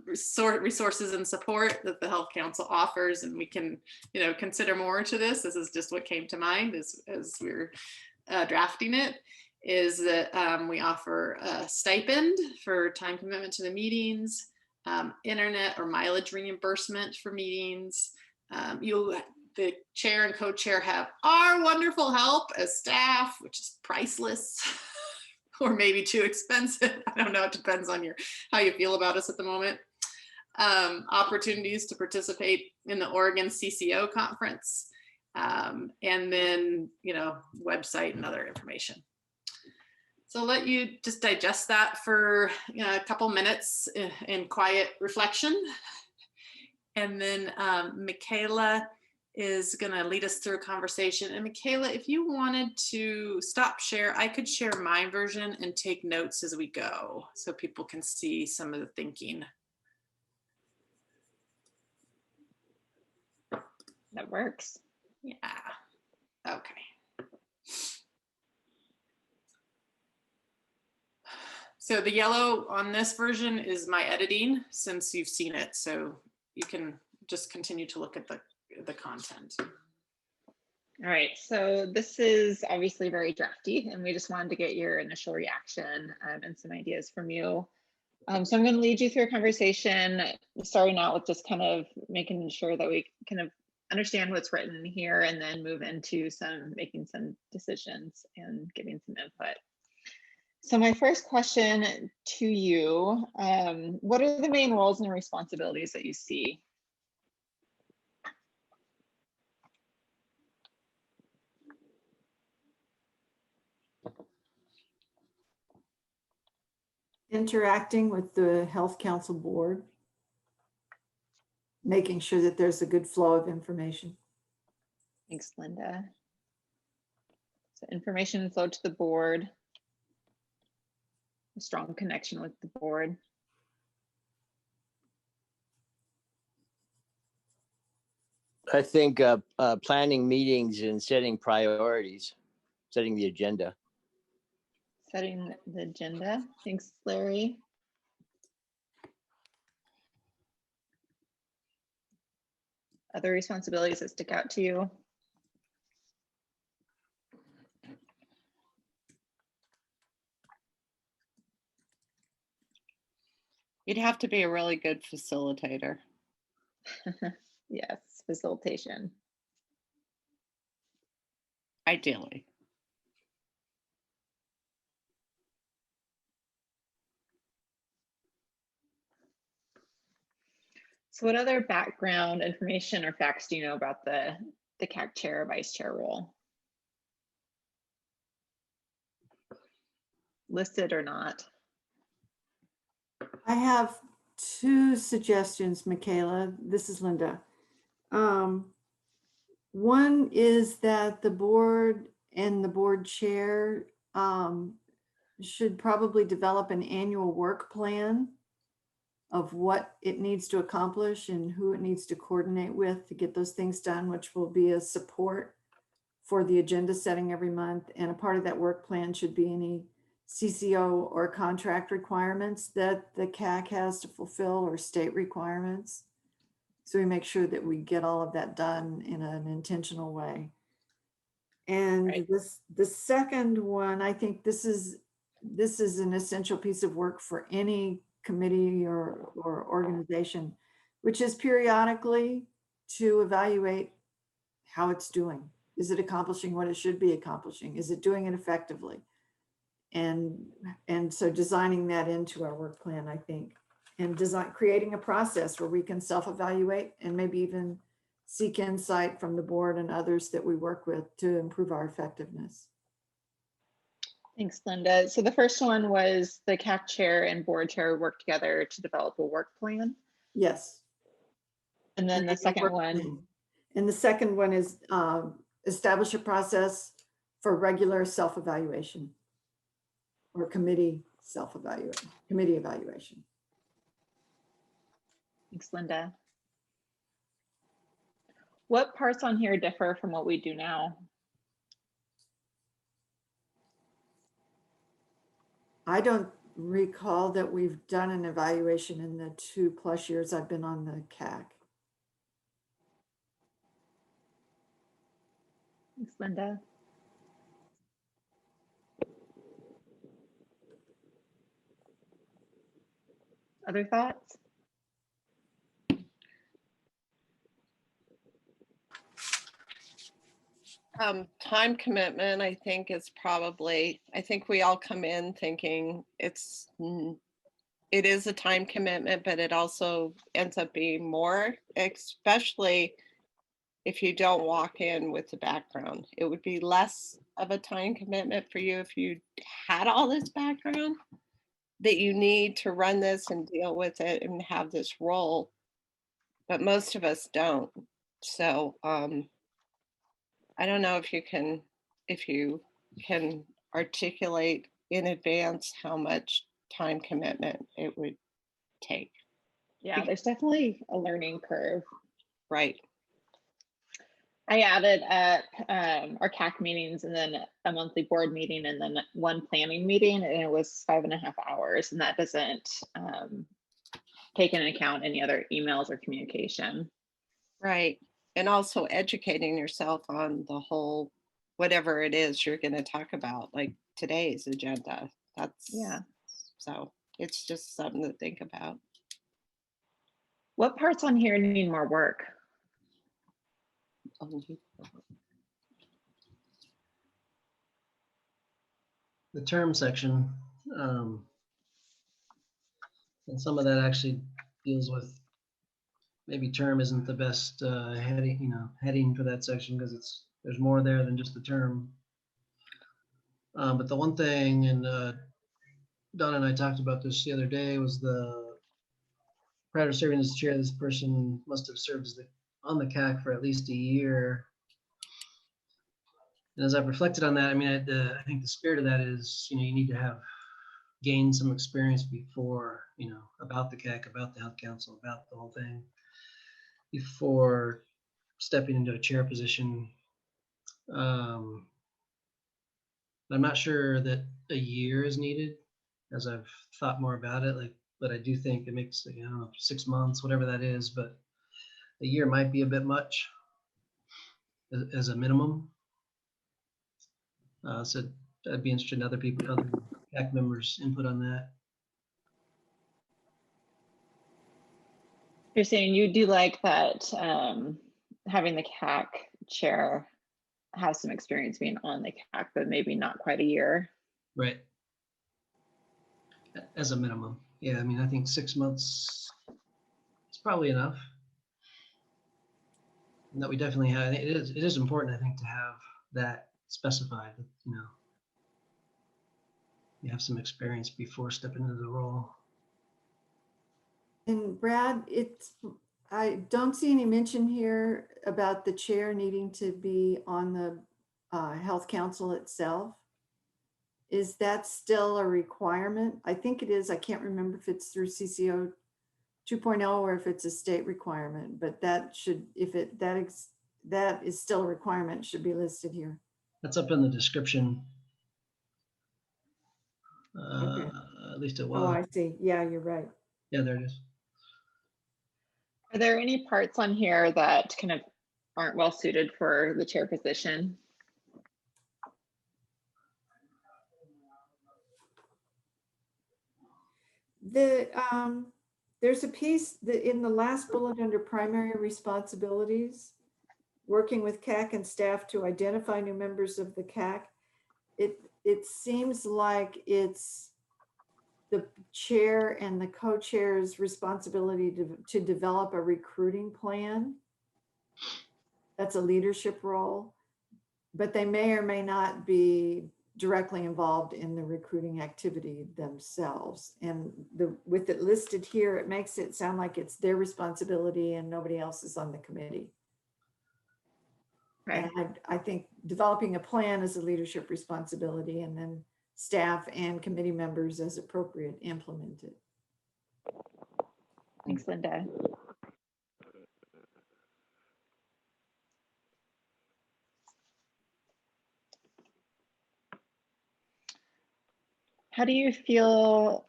resources and support that the Health Council offers, and we can, you know, consider more to this. This is just what came to mind as we're drafting it, is that we offer a stipend for time commitment to the meetings, internet or mileage reimbursement for meetings. The chair and co-chair have our wonderful help as staff, which is priceless. Or maybe too expensive. I don't know, it depends on how you feel about us at the moment. Opportunities to participate in the Oregon CCO conference, and then, you know, website and other information. So I'll let you just digest that for a couple minutes in quiet reflection. And then Michaela is going to lead us through a conversation. And Michaela, if you wanted to stop share, I could share my version and take notes as we go so people can see some of the thinking. That works. Yeah. Okay. So the yellow on this version is my editing since you've seen it. So you can just continue to look at the content. All right, so this is obviously very drafty, and we just wanted to get your initial reaction and some ideas from you. So I'm going to lead you through a conversation, starting out with just kind of making sure that we kind of understand what's written here, and then move into making some decisions and giving some input. So my first question to you, what are the main roles and responsibilities that you see? Interacting with the Health Council board, making sure that there's a good flow of information. Thanks, Linda. So information flow to the board, a strong connection with the board. I think planning meetings and setting priorities, setting the agenda. Setting the agenda. Thanks, Larry. Other responsibilities that stick out to you? You'd have to be a really good facilitator. Yes, facilitation. Ideally. So what other background information or facts do you know about the CAC chair or vice chair role? Listed or not? I have two suggestions, Michaela. This is Linda. One is that the board and the board chair should probably develop an annual work plan of what it needs to accomplish and who it needs to coordinate with to get those things done, which will be a support for the agenda setting every month. And a part of that work plan should be any CCO or contract requirements that the CAC has to fulfill or state requirements. So we make sure that we get all of that done in an intentional way. And the second one, I think this is an essential piece of work for any committee or organization, which is periodically to evaluate how it's doing. Is it accomplishing what it should be accomplishing? Is it doing it effectively? And so designing that into our work plan, I think, and creating a process where we can self-evaluate and maybe even seek insight from the board and others that we work with to improve our effectiveness. Thanks, Linda. So the first one was the CAC chair and board chair work together to develop a work plan. Yes. And then the second one. And the second one is establish a process for regular self-evaluation or committee evaluation. Thanks, Linda. What parts on here differ from what we do now? I don't recall that we've done an evaluation in the 2+ years I've been on the CAC. Thanks, Linda. Other thoughts? Time commitment, I think, is probably, I think we all come in thinking it is a time commitment, but it also ends up being more, especially if you don't walk in with the background. It would be less of a time commitment for you if you had all this background that you need to run this and deal with it and have this role, but most of us don't. So I don't know if you can articulate in advance how much time commitment it would take. Yeah, there's definitely a learning curve. Right. I added our CAC meetings and then a monthly board meeting and then one planning meeting, and it was 5.5 hours, and that doesn't take into account any other emails or communication. Right. And also educating yourself on the whole, whatever it is you're going to talk about, like today's agenda. So it's just something to think about. What parts on here need more work? The term section, and some of that actually deals with maybe term isn't the best heading for that section because there's more there than just the term. But the one thing, and Donna and I talked about this the other day, was prior to serving as chair, this person must have served on the CAC for at least a year. And as I've reflected on that, I mean, I think the spirit of that is, you need to have gained some experience before, about the CAC, about the Health Council, about the whole thing, before stepping into a chair position. I'm not sure that a year is needed, as I've thought more about it. But I do think it makes, 6 months, whatever that is. But a year might be a bit much as a minimum. So I'd be interested in other CAC members' input on that. You're saying you do like that having the CAC chair have some experience being on the CAC, but maybe not quite a year. Right. As a minimum. Yeah, I mean, I think 6 months is probably enough. And that we definitely have, it is important, I think, to have that specified, you have some experience before stepping into the role. And Brad, I don't see any mention here about the chair needing to be on the Health Council itself. Is that still a requirement? I think it is. I can't remember if it's through CCO 2.0 or if it's a state requirement, but that should, if it, that is still a requirement, should be listed here. That's up in the description. Okay. At least it Oh, was. I see. Yeah, you're right. Yeah, there it is. Are there any parts on here that kind of aren't well suited for the chair position? There's a piece that in the last bullet under primary responsibilities, working with CAC and staff to identify new members of the CAC. It seems like it's the chair and the co-chair's responsibility to develop a recruiting plan. That's a leadership role, but they may or may not be directly involved in the recruiting activity themselves. And with it listed here, it makes it sound like it's their responsibility and nobody else is on the committee. Right. And I think developing a plan is a leadership responsibility, and then staff and committee members as appropriate implement it. Thanks, Linda. How do you feel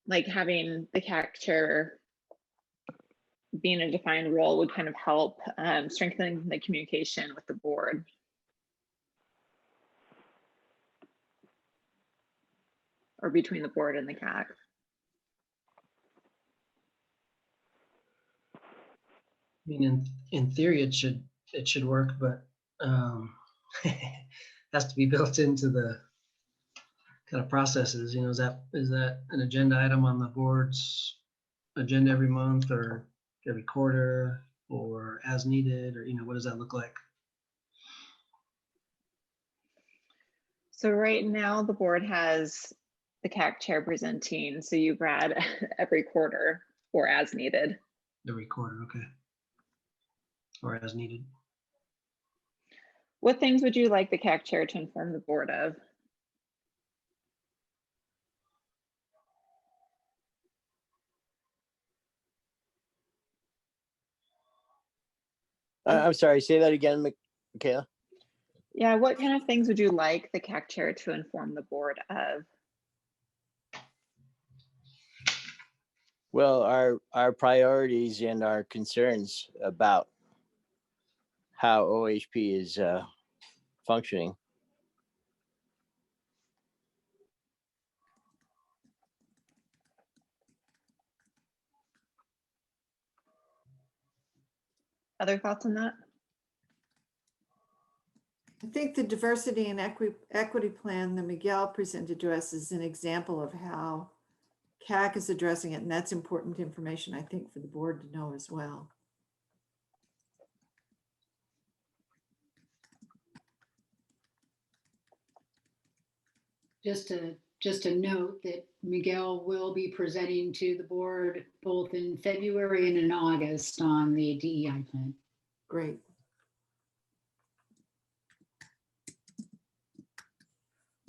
like having the CAC chair being a defined role would kind of help strengthen the communication with the board? Or between the board and the CAC? I mean, in theory, it should work, but it has to be built into the kind of processes. You know, is that an agenda item on the board's agenda every month or every quarter or as needed, or what does that look like? So right now the board has the CAC chair presenting, so you, Brad, every quarter or as needed. Every quarter, okay. Or as needed. What things would you like the CAC chair to inform the board of? I'm sorry, say that again, Michaela. Yeah, what kind of things would you like the CAC chair to inform the board of? Well, our priorities and our concerns about how OHP is functioning. Other thoughts on that? I think the diversity and equity plan that Miguel presented to us is an example of how CAC is addressing it, and that's important information, I think, for the board to know as well. Just a note that Miguel will be presenting to the board both in February and in August on the DEI plan. Great.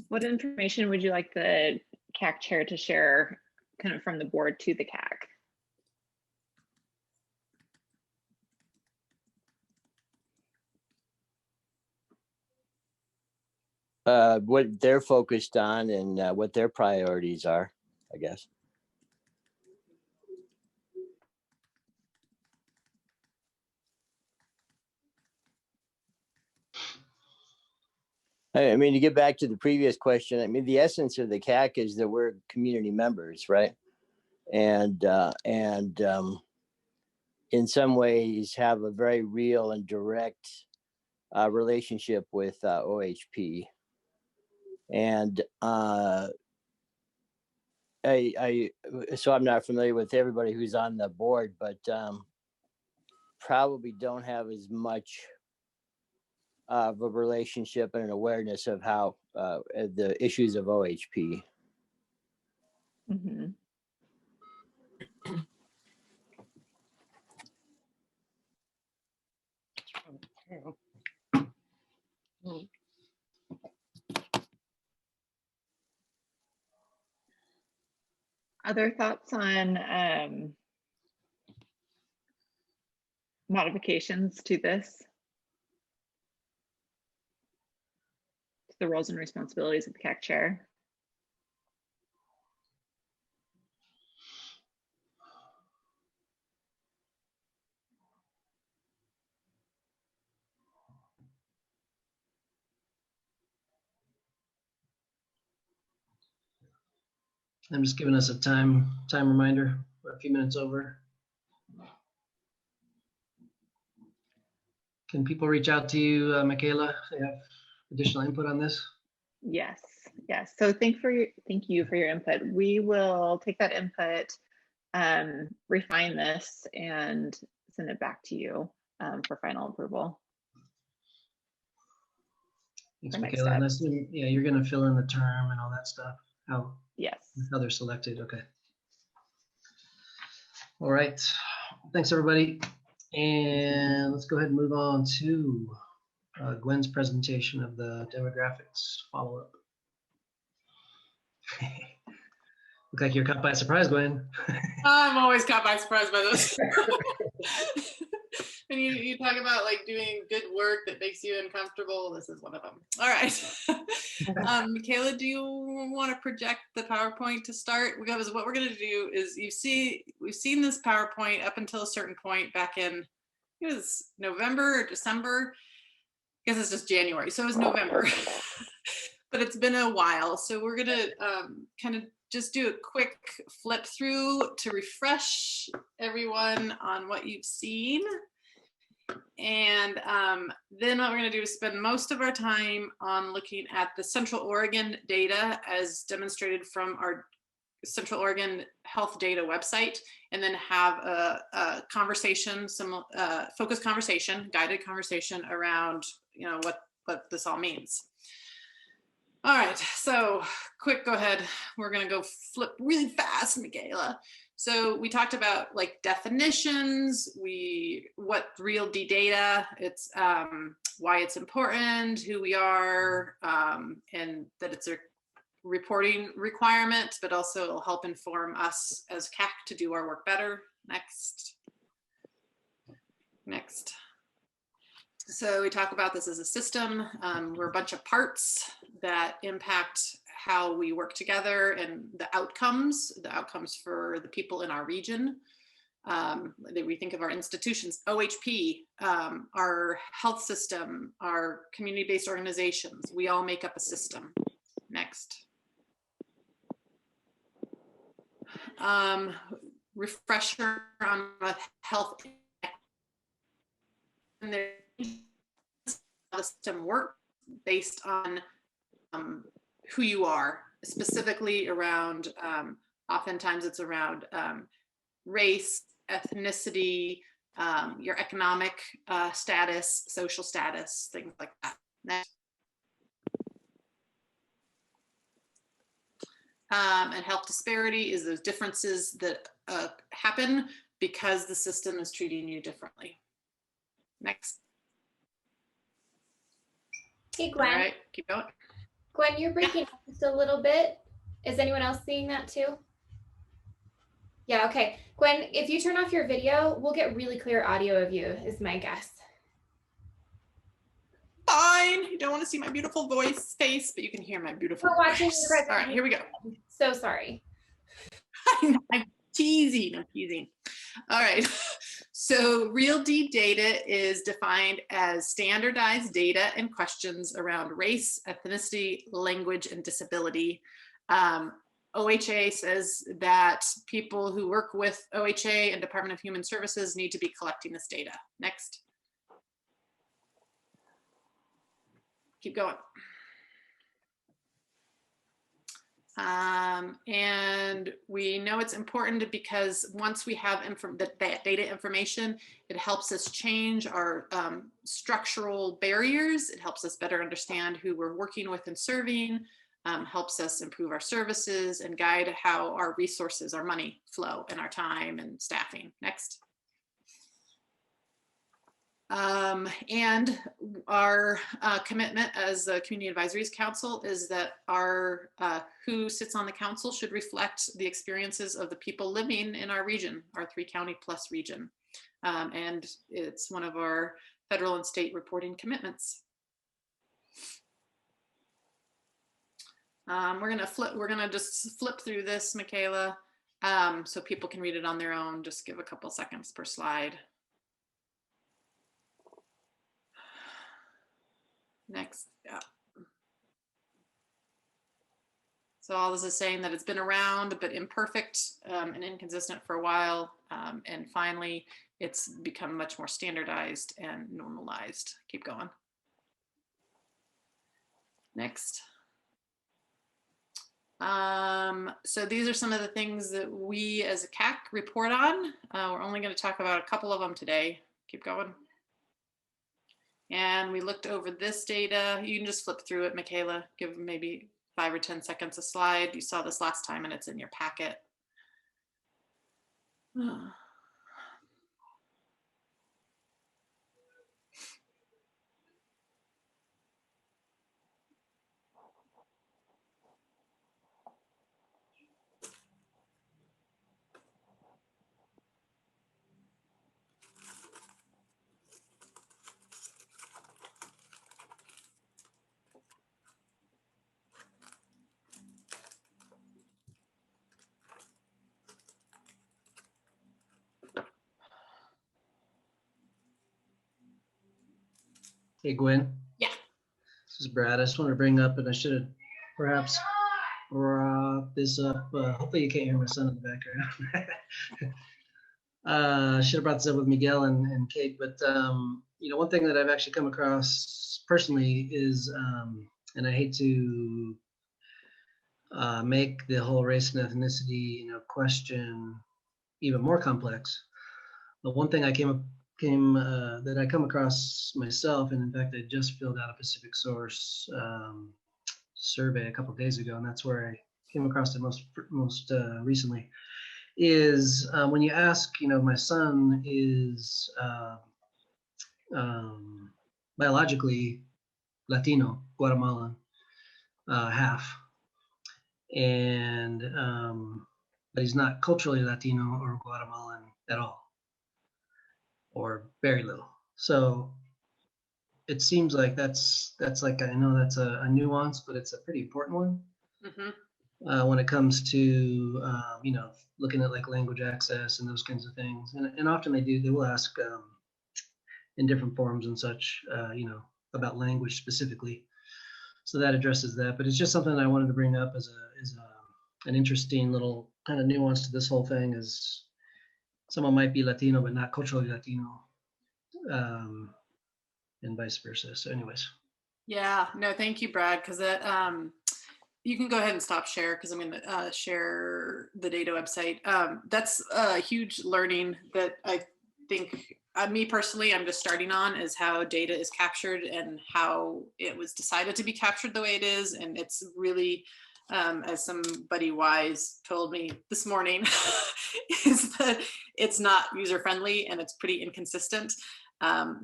What information would you like the CAC chair to share kind of from the board to the CAC? What they're focused on and what their priorities are, I guess. I mean, to get back to the previous question, I mean, the essence of the CAC is that we're community members, right? And in some ways have a very real and direct relationship with OHP. And so I'm not familiar with everybody who's on the board, but probably don't have as much of a relationship and an awareness of how the issues of OHP. Mm-hmm. Other thoughts on modifications to this? To the roles and responsibilities of the CAC chair? I'm just giving us a time reminder. We're a few minutes over. Can people reach out to you, Michaela, if they have additional input on this? Yes, yes. So thank you for your input. We will take that input, refine this, and send it back to you for final approval. Thanks, For next Michaela. And I steps. assume, yeah, you're going to fill in the term and all that stuff. Yes. How they're selected. Okay. All right. Thanks, everybody. And let's go ahead and move on to Gwen's presentation of the demographics follow-up. Look like you're caught by surprise, Gwen. I'm always caught by surprise by those. And you talk about like doing good work that makes you uncomfortable. This is one of them. All right. Michaela, do you want to project the PowerPoint to start? Because what we're going to do is we've seen this PowerPoint up until a certain point back in, it was November or December. I guess it's just January. So it was November. But it's been a while. So we're going to kind of just do a quick flip through to refresh everyone on what you've seen. And then what we're going to do is spend most of our time on looking at the Central Oregon data as demonstrated from our Central Oregon Health Data website, and then have a conversation, some focused conversation, guided conversation around, you know, what this all means. All right, so quick, go ahead. We're gonna go flip really fast, Michaela. So we talked about like definitions, what real D data, it's why it's important, who we are, and that it's a reporting requirement, but also it'll help inform us as CAC to do our work better. Next. So we talk about this as a system. We're a bunch of parts that impact how we work together and the outcomes for the people in our region. We think of our institutions, OHP, our health system, our community-based organizations. We all make up a system. Next. Refresher on the health and the system work based on who you are, specifically around, oftentimes it's around race, ethnicity, your economic status, social status, things like that. Next. And health disparity is those differences that happen because the system is treating you differently. Next. Hey, Gwen. All right, keep going. Gwen, you're breaking up just a little bit. Is anyone else seeing that too? Yeah, okay. Gwen, if you turn off your video, we'll get really clear audio of you, is my guess. Fine. You don't want to see my beautiful face, but you can hear my beautiful We're watching voice. the All right, here we go. So sorry. I'm teasing. All right. So real D data is defined as standardized data and questions around race, ethnicity, language, and disability. OHA says that people who work with OHA and Department of Human Services need to be collecting this data. Next. Keep going. And we know it's important because once we have that data information, it helps us change our structural barriers. It helps us better understand who we're working with and serving, helps us improve our services and guide how our resources, our money flow and our time and staffing. Next. And our commitment as the Community Advisories Council is that our who sits on the council should reflect the experiences of the people living in our region, our 3-county plus region. and it's one of our federal and state reporting commitments. We're gonna just flip through this, Michaela, so people can read it on their own. Just give a couple seconds per slide. Next, yeah. So all this is saying that it's been around, but imperfect and inconsistent for a while. And finally, it's become much more standardized and normalized. Keep going. Next. So these are some of the things that we as a CAC report on. We're only going to talk about a couple of them today. Keep going. And we looked over this data. You can just flip through it, Michaela. Give maybe 5 or 10 seconds a slide. You saw this last time and it's in your packet. Hey, Gwen. Yeah. This is Brad. I just wanted to bring up, and I should have perhaps brought this up. Hopefully you can't hear my son in the background. Should have brought this up with Miguel and Kate, but you know, one thing that I've actually come across personally is, and I hate to make the whole race and ethnicity, question even more complex. But one thing that I come across myself, and in fact, I just filled out a Pacific Source survey a couple of days ago, and that's where I came across it most recently, is when you ask, my son is biologically Latino, Guatemalan, half, and but he's not culturally Latino or Guatemalan at all, or very little. So it seems like that's like, I know that's a nuance, but it's a pretty important one. Mm-hmm. When it comes to looking at like language access and those kinds of things, and often they will ask in different forums and such, about language specifically. So that addresses that, but it's just something I wanted to bring up as an interesting little kind of nuance to this whole thing. Is someone might be Latino but not culturally Latino, and vice versa. So anyways. Yeah, no, thank you, Brad, because that you can go ahead and stop share, because I'm going to share the data website. That's a huge learning that I think, me personally, I'm just starting on, is how data is captured and how it was decided to be captured the way it is. And it's really, as somebody wise told me this morning, is that it's not user friendly and it's pretty inconsistent.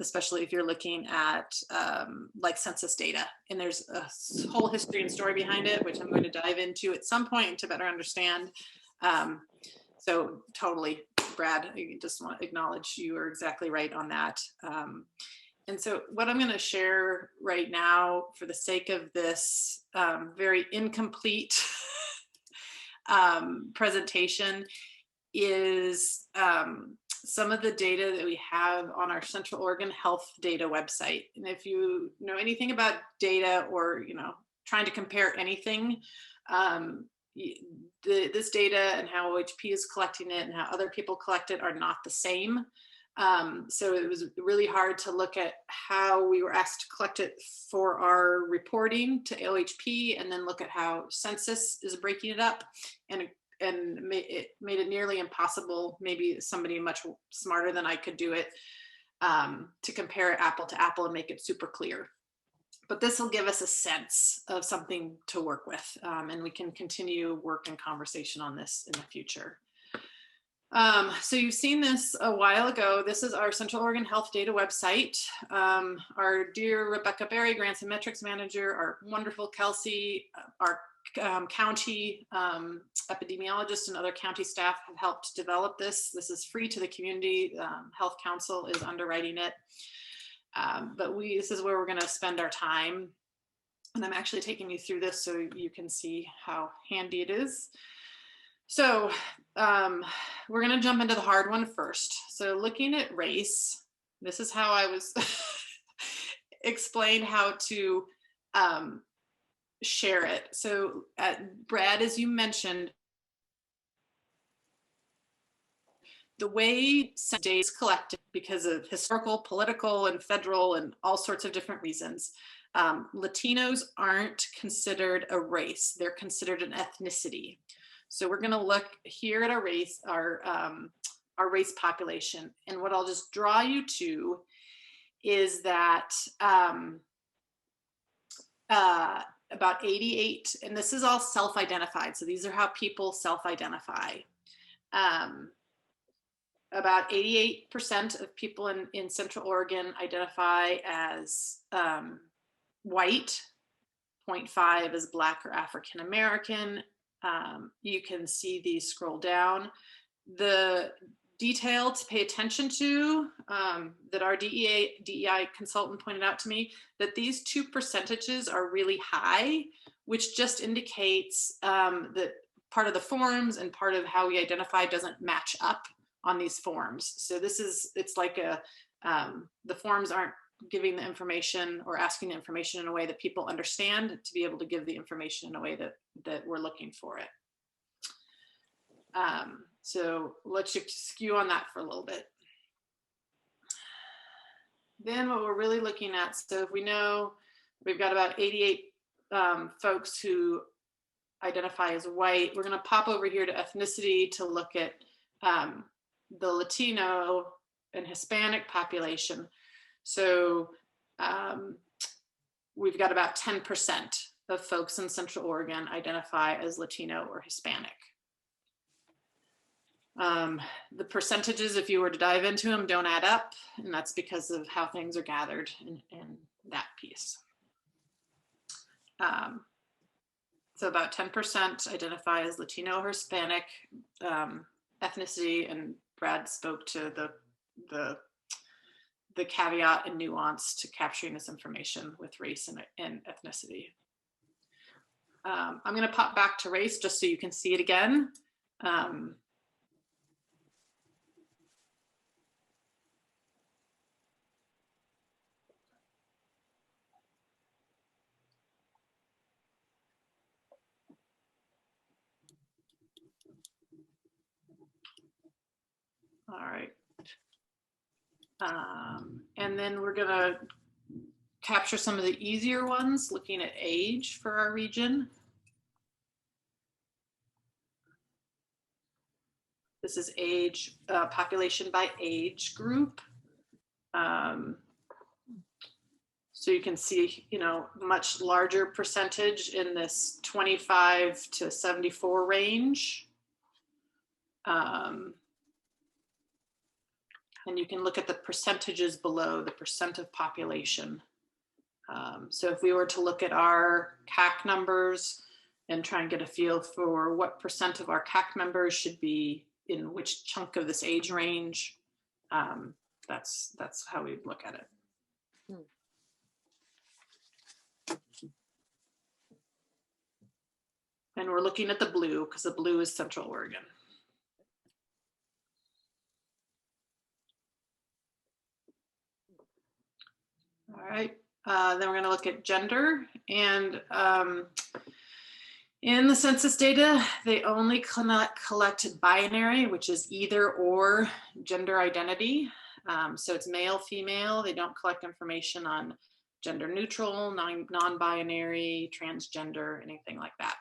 Especially if you're looking at like census data, and there's a whole history and story behind it, which I'm going to dive into at some point to better understand. So totally, Brad, I just want to acknowledge you are exactly right on that. And so what I'm going to share right now, for the sake of this very incomplete presentation, is some of the data that we have on our Central Oregon Health Data website. And if you know anything about data, or trying to compare anything, this data and how OHP is collecting it and how other people collect it are not the same. So it was really hard to look at how we were asked to collect it for our reporting to OHP, and then look at how census is breaking it up, and it made it nearly impossible, maybe somebody much smarter than I could do it, to compare it apple to apple and make it super clear. But this will give us a sense of something to work with, and we can continue work and conversation on this in the future. So you've seen this a while ago. This is our Central Oregon Health Data website. Our dear Rebecca Berry, Grants and Metrics Manager, our wonderful Kelsey, our county epidemiologists and other county staff have helped develop this. This is free to the community. Health Council is underwriting it. But this is where we're going to spend our time. And I'm actually taking you through this so you can see how handy it is. So we're going to jump into the hard one first. So looking at race, this is how I was explained how to share it. So Brad, as you mentioned, the way data is collected because of historical, political, and federal, and all sorts of different reasons, Latinos aren't considered a race. They're considered an ethnicity. So we're going to look here at our race population. And what I'll just draw you to is that about 88, and this is all self-identified. So these are how people self-identify. About 88% of people in Central Oregon identify as white, 0.5 as Black or African American. You can see these scroll down. The detail to pay attention to that our DEI consultant pointed out to me, that these two percentages are really high, which just indicates that part of the forms and part of how we identify doesn't match up on these forms. So it's like the forms aren't giving the information or asking the information in a way that people understand to be able to give the information in a way that we're looking for it. So let's just skew on that for a little bit. Then what we're really looking at, so if we know we've got about 88 folks who identify as white, we're going to pop over here to ethnicity to look at the Latino and Hispanic population. So we've got about 10% of folks in Central Oregon identify as Latino or Hispanic. The percentages, if you were to dive into them, don't add up, and that's because of how things are gathered in that piece. So about 10% identify as Latino or Hispanic ethnicity, and Brad spoke to the caveat and nuance to capturing this information with race and ethnicity. I'm going to pop back to race just so you can see it again. All right. And then we're going to capture some of the easier ones, looking at age for our region. This is age, population by age group. So you can see, much larger percentage in this 25 to 74 range. And you can look at the percentages below, the percent of population. So if we were to look at our CAC numbers and try and get a feel for what percent of our CAC members should be in which chunk of this age range, that's how we'd look at it. And we're looking at the blue because the blue is Central Oregon. All right, then we're going to look at gender, and in the census data, they only collect binary, which is either or gender identity. So it's male, female. They don't collect information on gender neutral, non-binary, transgender, anything like that.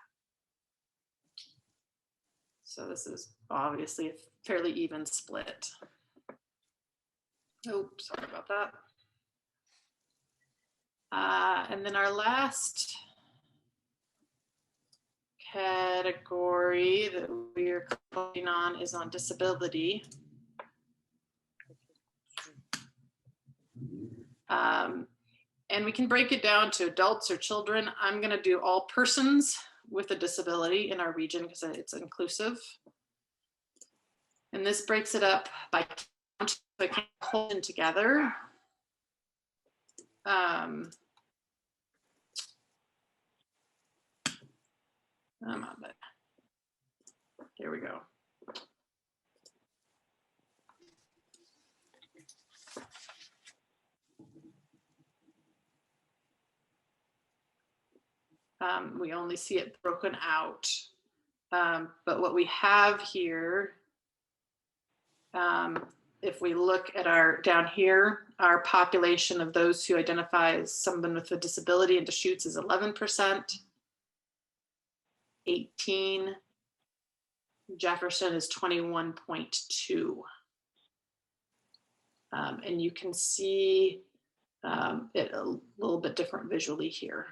So this is obviously a fairly even split. Oh, sorry about that. And then our last category that we're collecting on is on disability. And we can break it down to adults or children. I'm going to do all persons with a disability in our region because it's inclusive. And this breaks it up by county, so I kind of hold them together. Here we go. We only see it broken out. But what we have here, if we look at our down here, our population of those who identify as someone with a disability in Deschutes is 11%, 18, Jefferson is 21.2. And you can see it a little bit different visually here.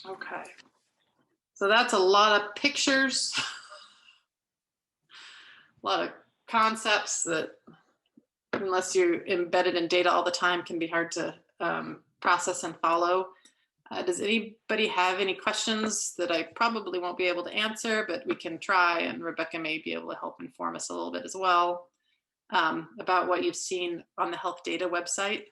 Okay, so that's a lot of pictures, a lot of concepts that, unless you're embedded in data all the time, can be hard to process and follow. Does anybody have any questions that I probably won't be able to answer, but we can try, and Rebecca may be able to help inform us a little bit as well about what you've seen on the health data website?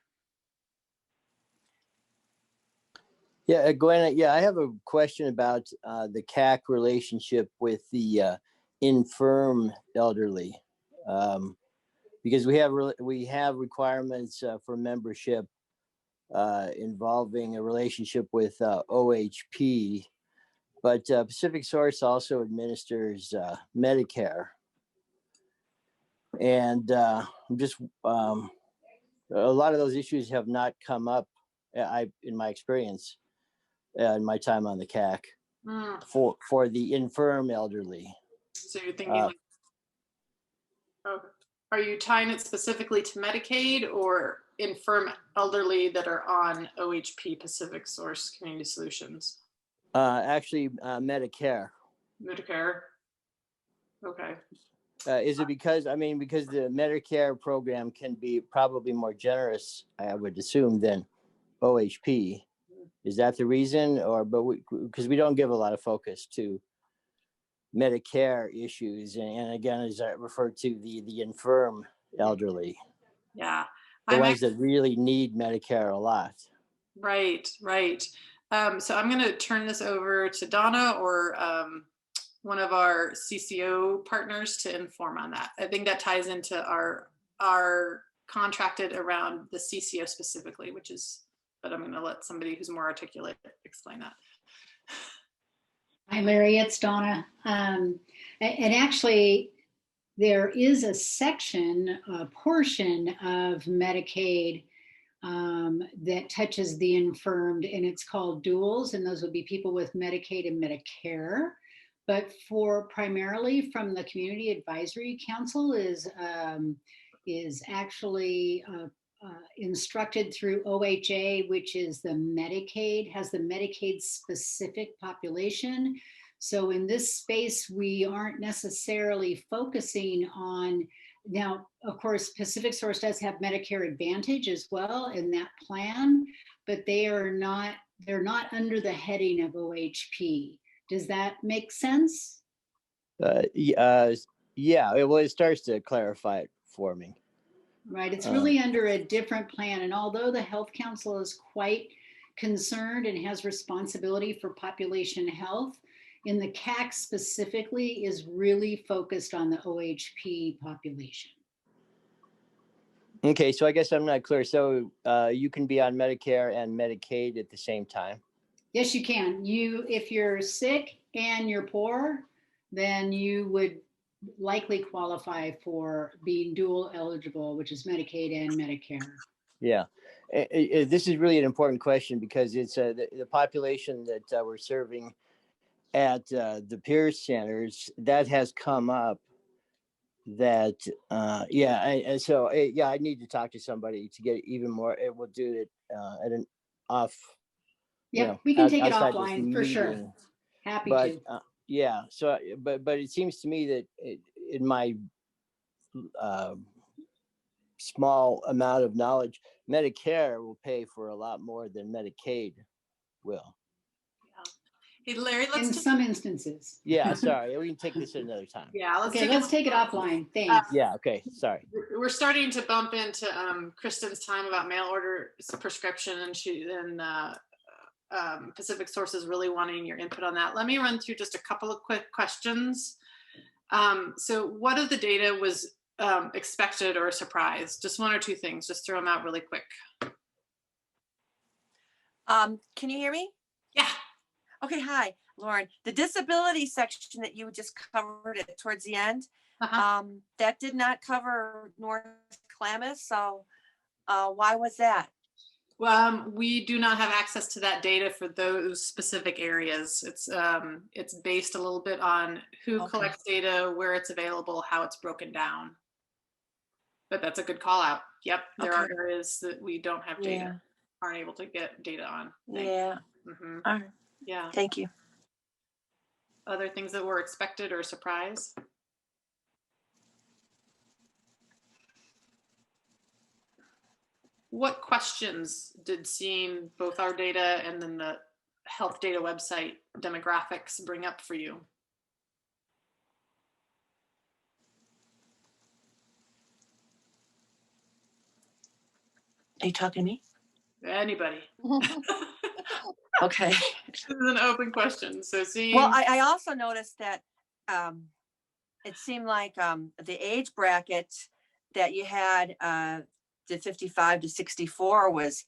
Yeah, Gwen, yeah, I have a question about the CAC relationship with the infirm elderly. Because we have requirements for membership involving a relationship with OHP, but Pacific Source also administers Medicare. And I'm just, a lot of those issues have not come up, in my experience, in my time on the CAC, for the infirm elderly. So you're thinking like, are you tying it specifically to Medicaid or infirm elderly that are on OHP Pacific Source Community Solutions? Actually, Medicare. Medicare. Okay. Is it because, I mean, because the Medicare program can be probably more generous, I would assume, than OHP? Is that the reason? Or, but because we don't give a lot of focus to Medicare issues, and again, as I referred to, the infirm elderly. Yeah. The ones that really need Medicare a lot. Right, right. So I'm going to turn this over to Donna or one of our CCO partners to inform on that. I think that ties into our contracted around the CCO specifically, which is, but I'm going to let somebody who's more articulate explain that. Hi, Larry, it's Donna. And actually, there is a section, a portion of Medicaid that touches the infirmed, and it's called duals, and those would be people with Medicaid and Medicare. But for primarily from the Community Advisory Council is actually instructed through OHA, which is the Medicaid, has the Medicaid specific population. So in this space, we aren't necessarily focusing on, now, of course, Pacific Source does have Medicare Advantage as well in that plan, but they're not under the heading of OHP. Does that make sense? Yeah, well, it starts to clarify it for me. Right, it's really under a different plan. And although the Health Council is quite concerned and has responsibility for population health, in the CAC specifically is really focused on the OHP population. Okay, so I guess I'm not clear. So you can be on Medicare and Medicaid at the same time? Yes, you can. If you're sick and you're poor, then you would likely qualify for being dual eligible, which is Medicaid and Medicare. Yeah, this is really an important question because it's the population that we're serving at the peer centers that has come up. That I need to talk to somebody to get even more. We'll do it at an off. Yep, we can take it offline for sure. Happy to. Yeah. So, but it seems to me that in my small amount of knowledge. Medicare will pay for a lot more than Medicaid will. Hey, Larry, let's In just, some instances. Yeah, sorry, we can take this at another time. yeah, Okay, let's take it offline. Thanks. Yeah, okay, sorry. We're starting to bump into Kristen's time about mail order prescription, and Pacific Sources really wanting your input on that. Let me run through just a couple of quick questions. So what of the data was expected or a surprise? Just one or two things, just throw them out really quick. Can you hear me? Yeah. Okay, hi, Lauren. The disability section that you just covered it towards the end, that did not cover North Klamath, so why was that? Well, we do not have access to that data for those specific areas. It's based a little bit on who collects data, where it's available, how it's broken down. But that's a good call out. Yep, there are areas that we don't have data, aren't able to get data on. Yeah. Mm-hmm. All right. Yeah. Thank you. Other things that were expected or surprise? What questions did seeing both our data and then the health data website demographics bring up for you? Are you talking to me? Anybody. Okay. This is an open question. So seeing. Well, I also noticed that it seemed like the age bracket that you had, the 55 to 64 was,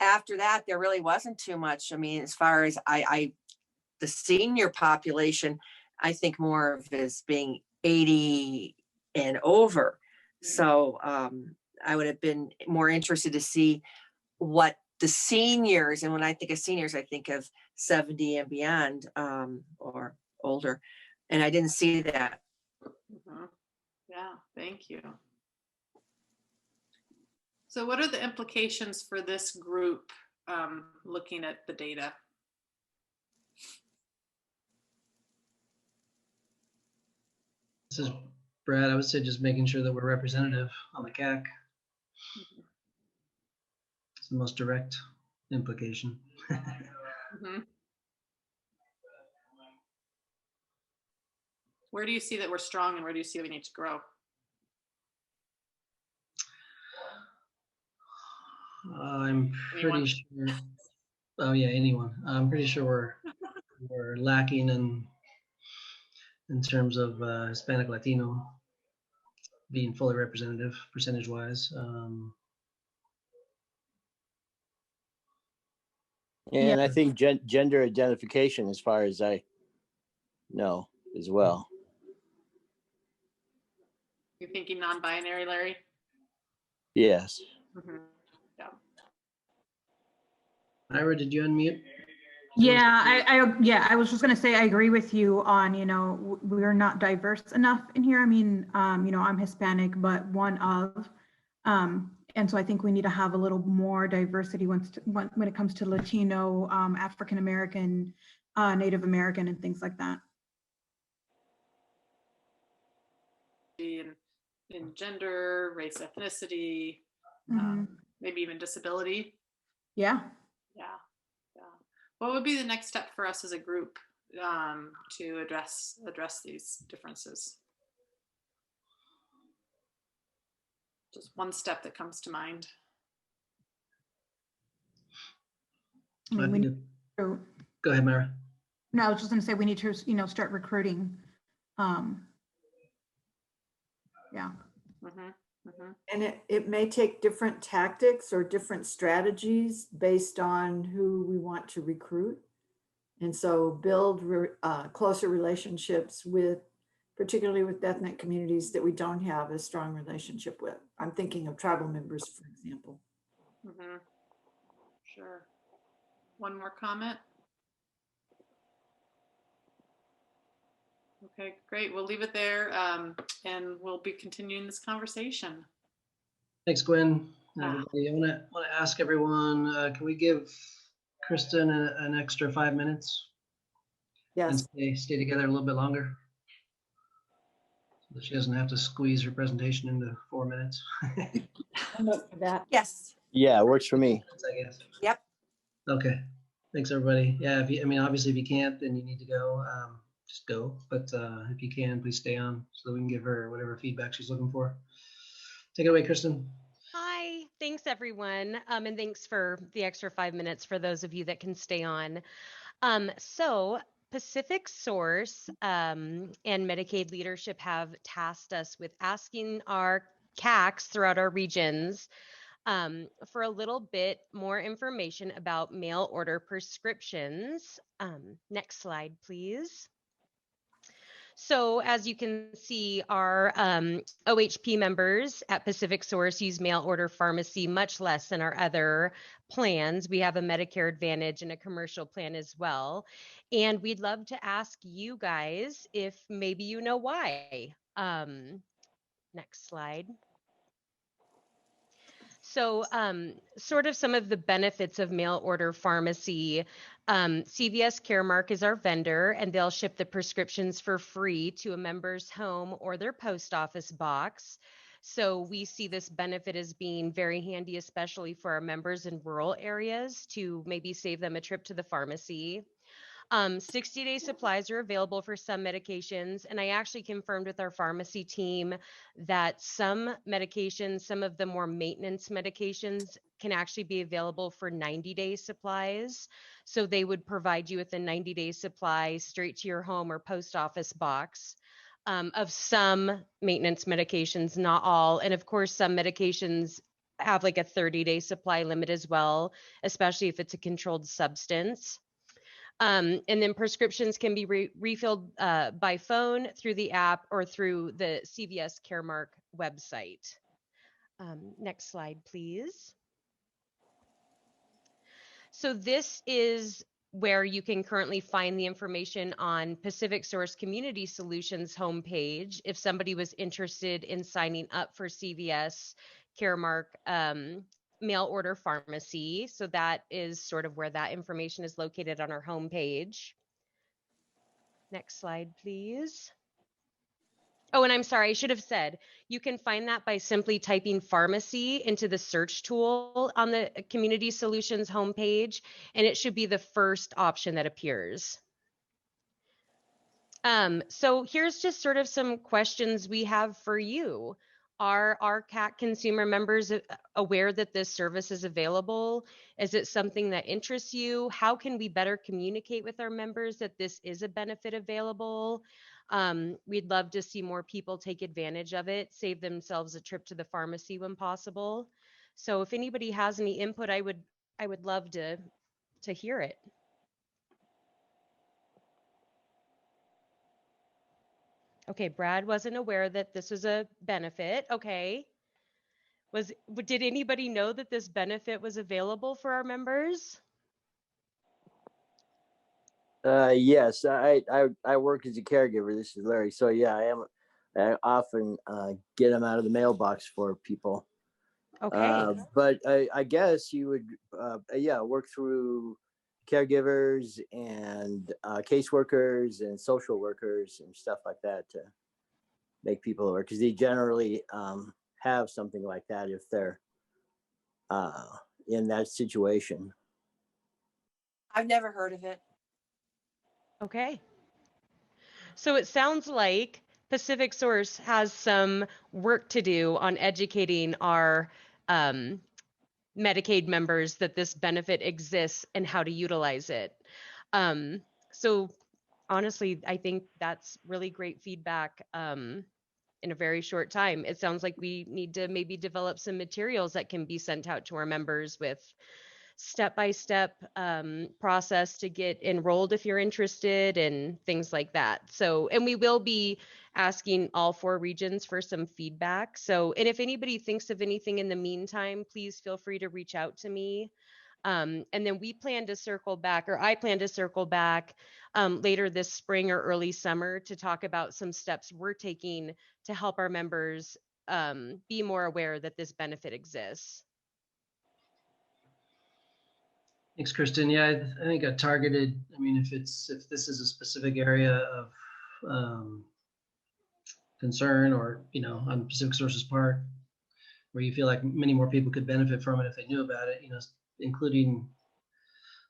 after that, there really wasn't too much. I mean, as far as the senior population, I think more of as being 80 and over. So I would have been more interested to see what the seniors, and when I think of seniors, I think of 70 and beyond, or older. And I didn't see that. Mm-hmm. Yeah, thank you. So what are the implications for this group looking at the data? This is Brad. I would say just making sure that we're representative on the CAC. It's the most direct implication. Mm-hmm. Where do you see that we're strong and where do you see we need to grow? I'm pretty sure. Oh yeah, anyone. I'm pretty sure we're lacking in terms of Hispanic Latino being fully representative percentage wise. And I think gender identification, as far as I know, as well. You're thinking non-binary, Larry? Yes. Mm-hmm. Yeah. Ira, did you unmute? Yeah, I was just gonna say, I agree with you on, we're not diverse enough in here. I mean, I'm Hispanic, but one of, and so I think we need to have a little more diversity when it comes to Latino, African American, Native American, and things like that. In gender, race, ethnicity, maybe even disability. Yeah. Yeah. What would be the next step for us as a group to address these differences? Just one step that comes to mind. I mean, Go ahead, Mara. No, I was just gonna say we need to, start recruiting. Yeah. And it may take different tactics or different strategies based on who we want to recruit. And so build closer relationships particularly with ethnic communities that we don't have a strong relationship with. I'm thinking of tribal members, for example. Sure. One more comment. Okay, great. We'll leave it there, and we'll be continuing this conversation. Thanks, Gwen. Everybody, I want to ask everyone, can we give Kristen an extra 5 minutes? Yes. And stay together a little bit longer. She doesn't have to squeeze her presentation into 4 minutes. I'm up for that. Yes. Yeah, it works for me. I guess. Yep. Okay. Thanks, everybody. Yeah, I mean, obviously, if you can't, then you need to go. Just go. But if you can, please stay on so that we can give her whatever feedback she's looking for. Take it away, Kristen. Hi, thanks everyone. And thanks for the extra 5 minutes for those of you that can stay on. So Pacific Source and Medicaid leadership have tasked us with asking our CACs throughout our regions for a little bit more information about mail order prescriptions. Next slide, please. So as you can see, our OHP members at Pacific Source use mail order pharmacy much less than our other plans. We have a Medicare Advantage and a commercial plan as well. And we'd love to ask you guys if maybe you know why. Next slide. So sort of some of the benefits of mail order pharmacy. CVS Caremark is our vendor, and they'll ship the prescriptions for free to a member's home or their post office box. So we see this benefit as being very handy, especially for our members in rural areas to maybe save them a trip to the pharmacy. 60-day supplies are available for some medications, and I actually confirmed with our pharmacy team that some medications, some of the more maintenance medications, can actually be available for 90-day supplies. So they would provide you with a 90-day supply straight to your home or post office box of some maintenance medications, not all. And of course, some medications have like a 30-day supply limit as well, especially if it's a controlled substance. And then prescriptions can be refilled by phone, through the app, or through the CVS Caremark website. Next slide, please. So this is where you can currently find the information on Pacific Source Community Solutions homepage if somebody was interested in signing up for CVS Caremark mail order pharmacy. So that is sort of where that information is located on our homepage. Next slide, please. Oh, and I'm sorry, I should have said, you can find that by simply typing pharmacy into the search tool on the Community Solutions homepage, and it should be the first option that appears. So here's just sort of some questions we have for you. Are our CAC consumer members aware that this service is available? Is it something that interests you? How can we better communicate with our members that this is a benefit available? We'd love to see more people take advantage of it, save themselves a trip to the pharmacy when possible. So if anybody has any input, I would love to hear it. Okay, Brad wasn't aware that this was a benefit. Okay. Did anybody know that this benefit was available for our members? Yes, I work as a caregiver. This is Larry. So yeah, I often get them out of the mailbox for people. Okay. But I guess you would, work through caregivers and caseworkers and social workers and stuff like that to make people aware, because they generally have something like that if they're in that situation. I've never heard of it. Okay. So it sounds like Pacific Source has some work to do on educating our Medicaid members that this benefit exists and how to utilize it. So honestly, I think that's really great feedback in a very short time. It sounds like we need to maybe develop some materials that can be sent out to our members with step-by-step process to get enrolled if you're interested and things like that. So, and we will be asking all 4 regions for some feedback. So, and if anybody thinks of anything in the meantime, please feel free to reach out to me. And then we plan to circle back, or I plan to circle back later this spring or early summer to talk about some steps we're taking to help our members be more aware that this benefit exists. Thanks, Kristen. Yeah, I think a targeted, I mean, if this is a specific area of concern, or, you know, on Pacific Sources part, where you feel like many more people could benefit from it if they knew about it, you know, including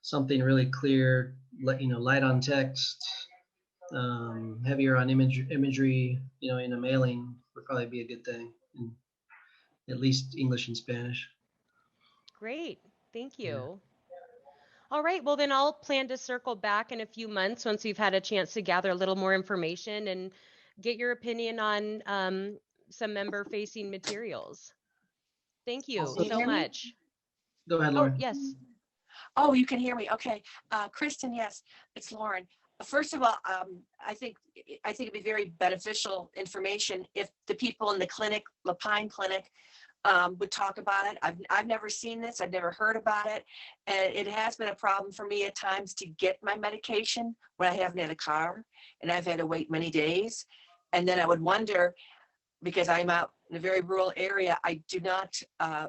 something really clear, you know, light on text, heavier on imagery, you know, in a mailing would probably be a good thing, in at least English and Spanish. Great. Thank you. All right. Well, then I'll plan to circle back in a few months once we've had a chance to gather a little more information and get your opinion on some member-facing materials. Thank you Also- so much. Go ahead, Oh, Lauren. Yes. Oh, you can hear me. Okay. Kristen, yes, it's Lauren. First of all, I think it'd be very beneficial information if the people in the clinic, Lapine Clinic, would talk about it. I've never seen this. I've never heard about it. And it has been a problem for me at times to get my medication when I haven't had a car, and I've had to wait many days. And then I would wonder, because I'm out in a very rural area, I do not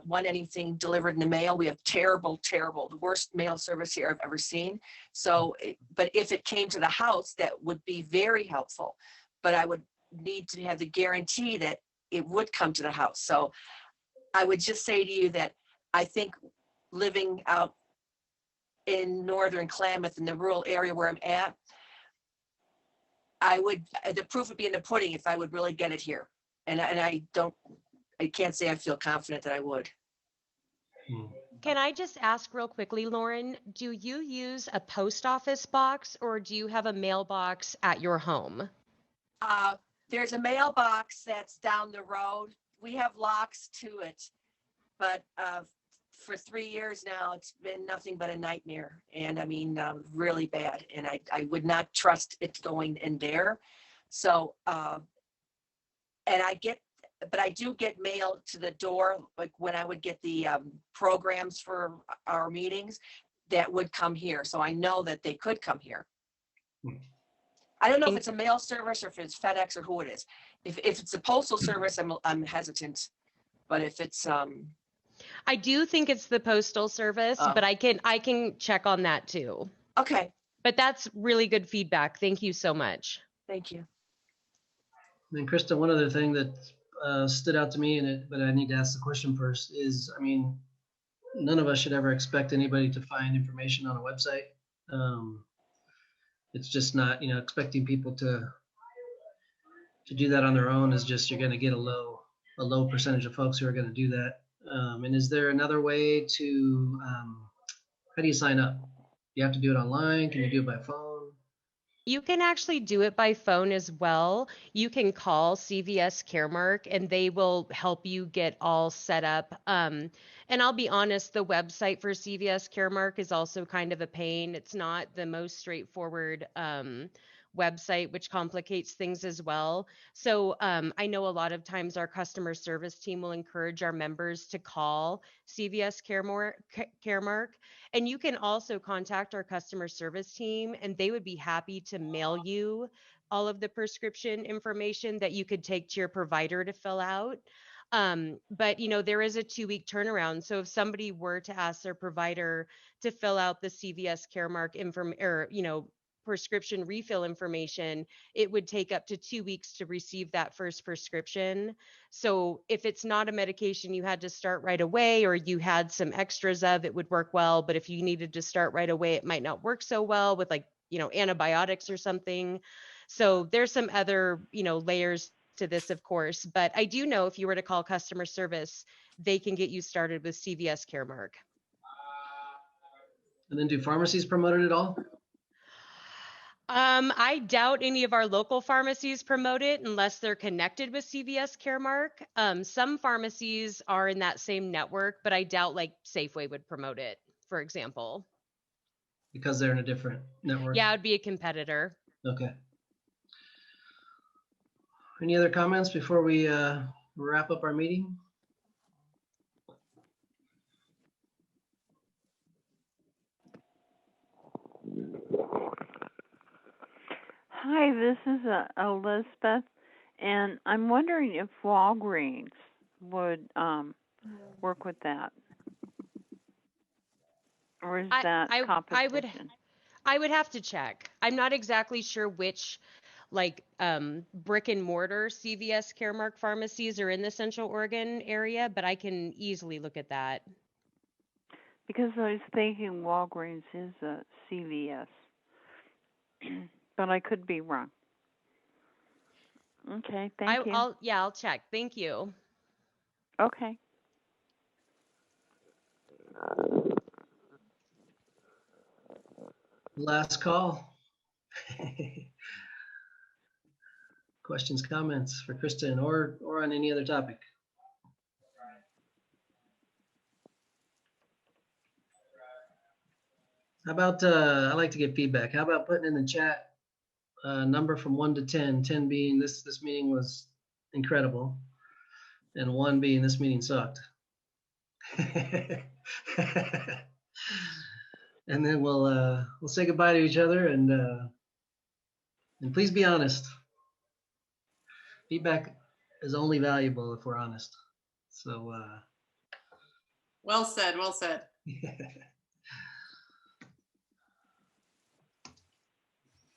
want anything delivered in the mail. We have terrible, the worst mail service here I've ever seen. So, but if it came to the house, that would be very helpful. But I would need to have the guarantee that it would come to the house. So I would just say to you that I think living out in northern Klamath, in the rural area where I'm at, the proof would be in the pudding if I would really get it here. And I can't say I feel confident that I would. Can I just ask real quickly, Lauren, do you use a post office box or do you have a mailbox at your home? There's a mailbox that's down the road. We have locks to it, but for 3 years now, it's been nothing but a nightmare. And I mean, really bad. And I would not trust it going in there. So, and I do get mail to the door, like when I would get the programs for our meetings, that would come here. So I know that they could come here. I don't know if it's a mail service or if it's FedEx or who it is. If it's a postal service, I'm hesitant. But if it's I do think it's the postal service, but I can check on that too. Okay. But that's really good feedback. Thank you so much. Thank you. And Krista, one other thing that stood out to me in it, but I need to ask the question first, is, I mean, none of us should ever expect anybody to find information on a website. It's just not, you know, expecting people to do that on their own is just, you're going to get a low percentage of folks who are going to do that. And is there another way to, how do you sign up? You have to do it online? Can you do it by phone? You can actually do it by phone as well. You can call CVS Caremark and they will help you get all set up. And I'll be honest, the website for CVS Caremark is also kind of a pain. It's not the most straightforward website, which complicates things as well. So I know a lot of times our customer service team will encourage our members to call CVS Caremark. And you can also contact our customer service team and they would be happy to mail you all of the prescription information that you could take to your provider to fill out. But you know, there is a 2-week turnaround. So if somebody were to ask their provider to fill out the CVS Caremark prescription refill information, it would take up to 2 weeks to receive that first prescription. So if it's not a medication you had to start right away, or you had some extras of, it would work well. But if you needed to start right away, it might not work so well with, like, you know, antibiotics or something. So there's some other, you know, layers to this, of course. But I do know if you were to call customer service, they can get you started with CVS Caremark. And then do pharmacies promote it at all? I doubt any of our local pharmacies promote it unless they're connected with CVS Caremark. Some pharmacies are in that same network, but I doubt like Safeway would promote it, for example. Because they're in a different network? Yeah, it would be a competitor. Okay. Any other comments before we wrap up our meeting? Hi, this is Elizabeth, and I'm wondering if Walgreens would work with that, or is that competition? I would have to check. I'm not exactly sure which like brick and mortar CVS Caremark pharmacies are in the Central Oregon area, but I can easily look at that. Because I was thinking Walgreens is a CVS, but I could be wrong. Okay, thank you. I'll check. Thank you. Okay. Last call. Questions, comments for Kristen or on any other topic? How about, I like to get feedback. How about putting in the chat number from 1 to 10, 10 being this meeting was incredible, and 1 being this meeting sucked. And then we'll say goodbye to each other, and please be honest. Feedback is only valuable if we're honest. So well said, well said.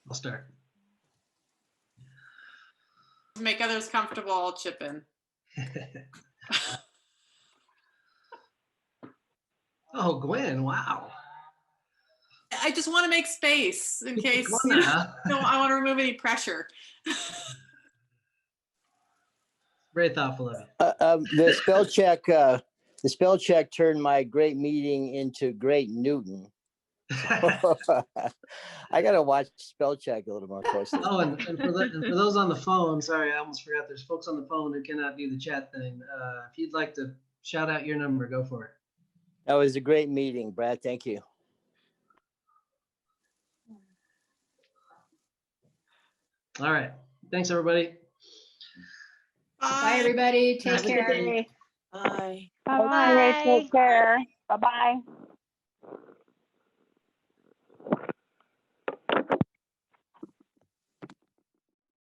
I'll start. To make others comfortable, I'll chip in. Oh, Gwen, wow. I just want to make space in case, you know, no, I want to remove any pressure. Very thoughtful of you. The spell check turned my great meeting into Great Newton. I gotta watch spell check a little more closely. Oh, and for those on the phone, sorry, I almost forgot. There's folks on the phone who cannot do the chat thing. If you'd like to shout out your number, go for it. That was a great meeting, Brad. Thank you. All right. Thanks, everybody. Bye, everybody. Take Have a good care. day. Bye. Bye. Take care. Bye-bye.